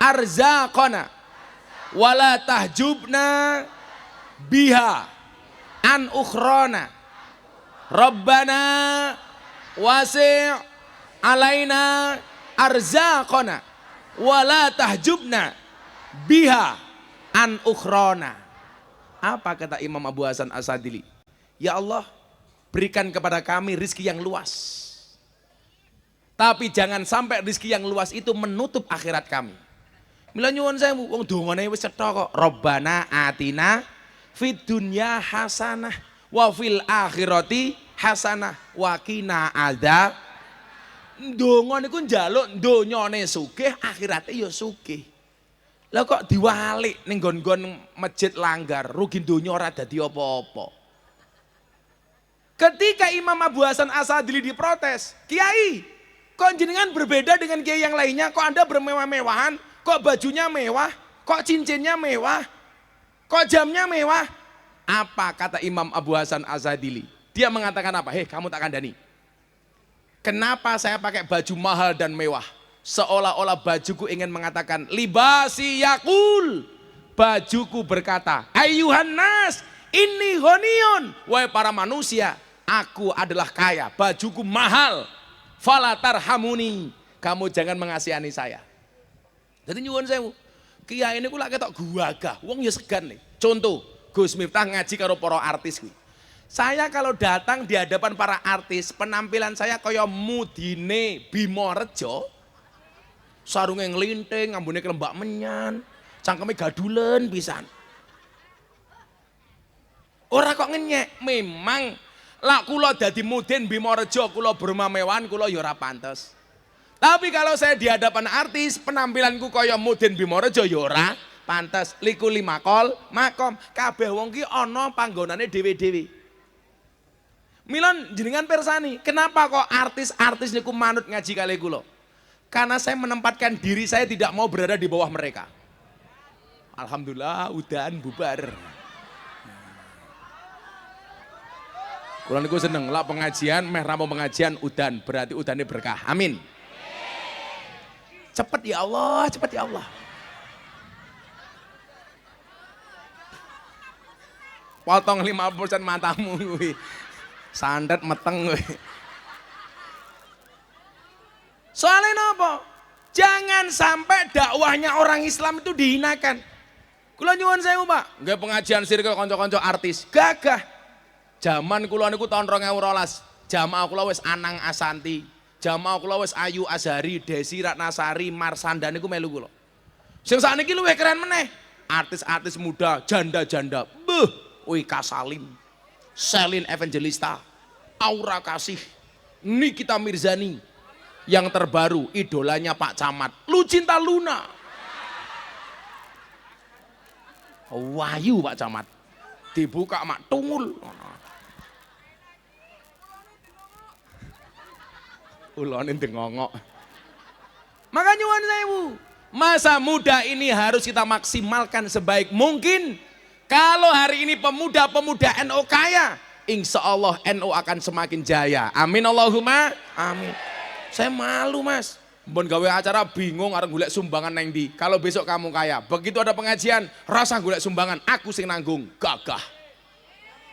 arzaqana wala tahjubna biha an ukhrana. Rabbana wasi' alaina arzaqana wala tahjubna biha an ukhrana. Apa kata Imam Abu Hasan Asadili? Ya Allah, berikan kepada kami rizki yang luas. Tapi jangan sampai rizki yang luas itu menutup akhirat kami. Mila nyuwun sewu, wong dongane wis cetha kok. Rabbana atina fid dunya hasanah wa fil akhirati hasanah wa qina adzab. Ndonga niku njaluk donyane sugih, akhirate ya sugih. Lah kok diwalik ning nggon-nggon masjid langgar, rugi donya ora dadi apa-apa. Ketika Imam Abu Hasan Asadili diprotes, Kiai, kok jenengan berbeda dengan kiai yang lainnya? Kok Anda bermewah-mewahan? Kok bajunya mewah? Kok cincinnya mewah? Kok jamnya mewah? Apa kata Imam Abu Hasan Asadili? Dia mengatakan apa? Hei, kamu tak kandani. Kenapa saya pakai baju mahal dan mewah? Seolah-olah bajuku ingin mengatakan libasi yakul. Bajuku berkata, ayuhan nas, ini ghaniun. Wahai para manusia, aku adalah kaya, bajuku mahal. Falatar hamuni, kamu jangan mengasihani saya. Jadi nyuwun sewu, kiai ini ku lak ketok gagah, wong ya segan nih. Contoh, Gus Miftah ngaji karo para artis kuwi. Saya kalau datang di hadapan para artis, penampilan saya kaya mudine Bimo Rejo. Sarunge nglinting, ngambune kelembak menyan, cangkeme gadulen pisan. Ora kok ngenyek, memang lak kula dadi mudin Bimo Rejo, kula bermamewan, kula ya ora pantes. Tapi kalau saya di hadapan artis, penampilanku kaya mudin Bimo Rejo ya ora pantes. Liku limakol, makom, kabeh wong ki ana panggonane dhewe-dhewe. Milon jenengan persani, kenapa kok artis-artis niku manut ngaji kali kula? Karena saya menempatkan diri saya tidak mau berada di bawah mereka. Alhamdulillah udan bubar. Kula niku seneng lah pengajian, meh rampung pengajian udan, berarti udannya berkah. Amin. Cepet ya Allah, cepet ya Allah. Potong 50% matamu kuwi. Sandet meteng kuwi. Soalnya napa? Jangan sampai dakwahnya orang Islam itu dihinakan. Kula nyuwun sewu, Pak. Nggih pengajian sirkel kanca-kanca artis. Gagah. Zaman kula niku tahun 2012. Jamaah kula wis Anang Asanti. Jamaah kula wis Ayu Azhari, Desi Ratnasari, Marsanda niku melu kula. Sing sakniki luwih keren meneh. Artis-artis muda, janda-janda. Beuh, Wika Salim, Selin Evangelista, Aura Kasih, Nikita Mirzani. Yang terbaru idolanya Pak Camat, Lucinta Luna. Wahyu Pak Camat. Dibuka mak tungul. Ulone ndengongok. Maka nyuwun sewu, masa muda ini harus kita maksimalkan sebaik mungkin. Kalau hari ini pemuda-pemuda NU kaya, insya Allah NU akan semakin jaya. Amin Allahumma amin. Saya malu mas, mbon gawe acara bingung arep golek sumbangan neng ndi. Kalau besok kamu kaya, begitu ada pengajian, rasa golek sumbangan, aku sing nanggung, gagah.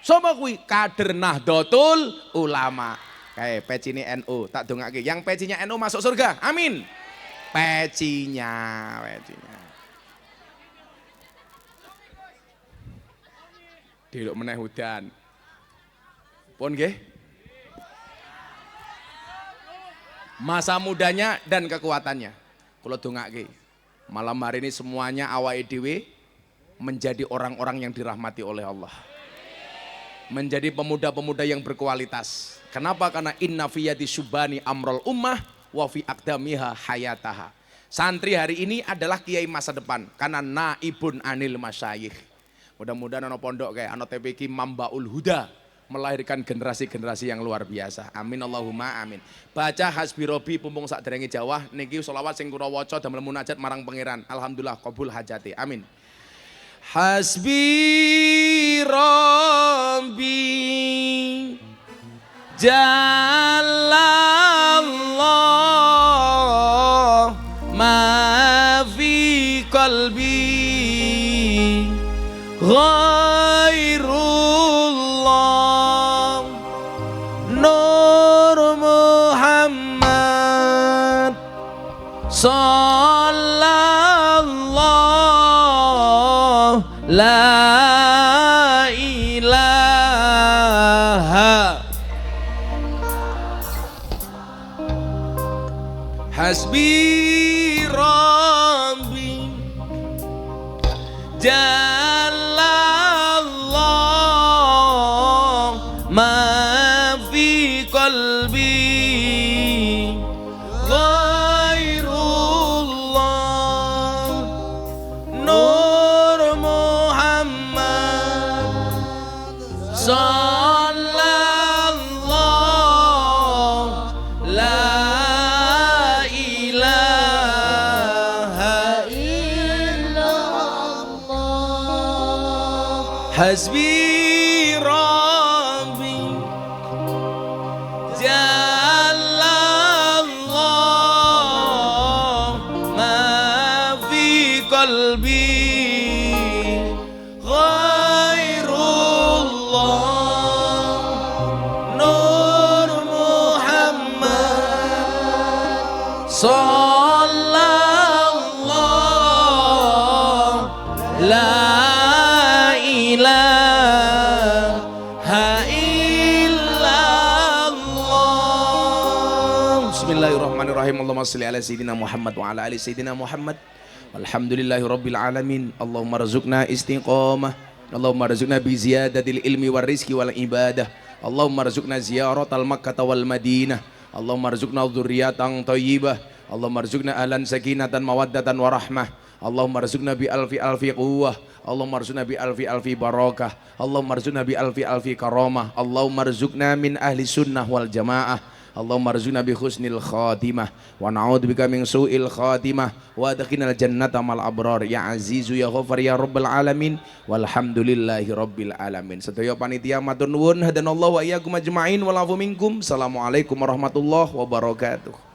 Sapa kuwi? Kader Nahdlatul Ulama. Kayak peci ini NU, tak dongake. Yang pecinya NU masuk surga, amin. Pecinya. Delok meneh udan. Pun nggih. Masa mudanya dan kekuatannya. Kula dongake. Malam hari ini semuanya awake dhewe menjadi orang-orang yang dirahmati oleh Allah. Menjadi pemuda-pemuda yang berkualitas. Kenapa? Karena inna fiyati syubani amrul ummah wa fi aqdamiha hayataha. Santri hari ini adalah kiai masa depan karena naibun anil masyayikh. Mudah-mudahan ana pondok kayak ana TPQ Mambaul Huda melahirkan generasi-generasi yang luar biasa. Amin Allahumma amin. Baca hasbi robi pumpung sak derenge Jawa niki selawat sing kula waca damel munajat marang pangeran. Alhamdulillah qabul hajati. Amin. Hasbi Rabbi Jalallah ma fi qalbi ghairullah Nur Muhammad Sallallahu la ilaha Hasbi Rabbi Jalallah ma fi qalbi ghairullah Nur Muhammad Sallallahu la ilaha illallah Hasbi Rabbi Jalallah ma fi qalbi ghairullah Nur Muhammad Sallallahu la ilaha illallah. Bismillahirrahmanirrahim. Allahumma shalli ala sayyidina Muhammad wa ala ali sayyidina Muhammad. Walhamdulillahi rabbil alamin. Allahumma rzuqna istiqamah. Allahumma rzuqna bi ziyadatil ilmi war rizqi wal ibadah. Allahumma rzuqna ziyaratal Makkah wal Madinah. Allahumma rzuqna dzurriyyatan thayyibah. Allahumma rzuqna ahlan sakinatan mawaddatan warahmah. Allahumma rzuqna bi alfi quwwah. Allahumma rzuqna bi alfi barakah. Allahumma rzuqna bi alfi karamah. Allahumma rzuqna min ahli sunnah wal jamaah. Allahumma rzuqna bi husnil khatimah wa na'udzubika min su'il khatimah wa adkhilnal jannata mal abrar ya azizu ya ghafar ya rabbal alamin walhamdulillahi rabbil alamin. Sedaya panitia matur nuwun hadanallahu wa iyyakum ajmain wal afu minkum. Assalamualaikum warahmatullahi wabarakatuh.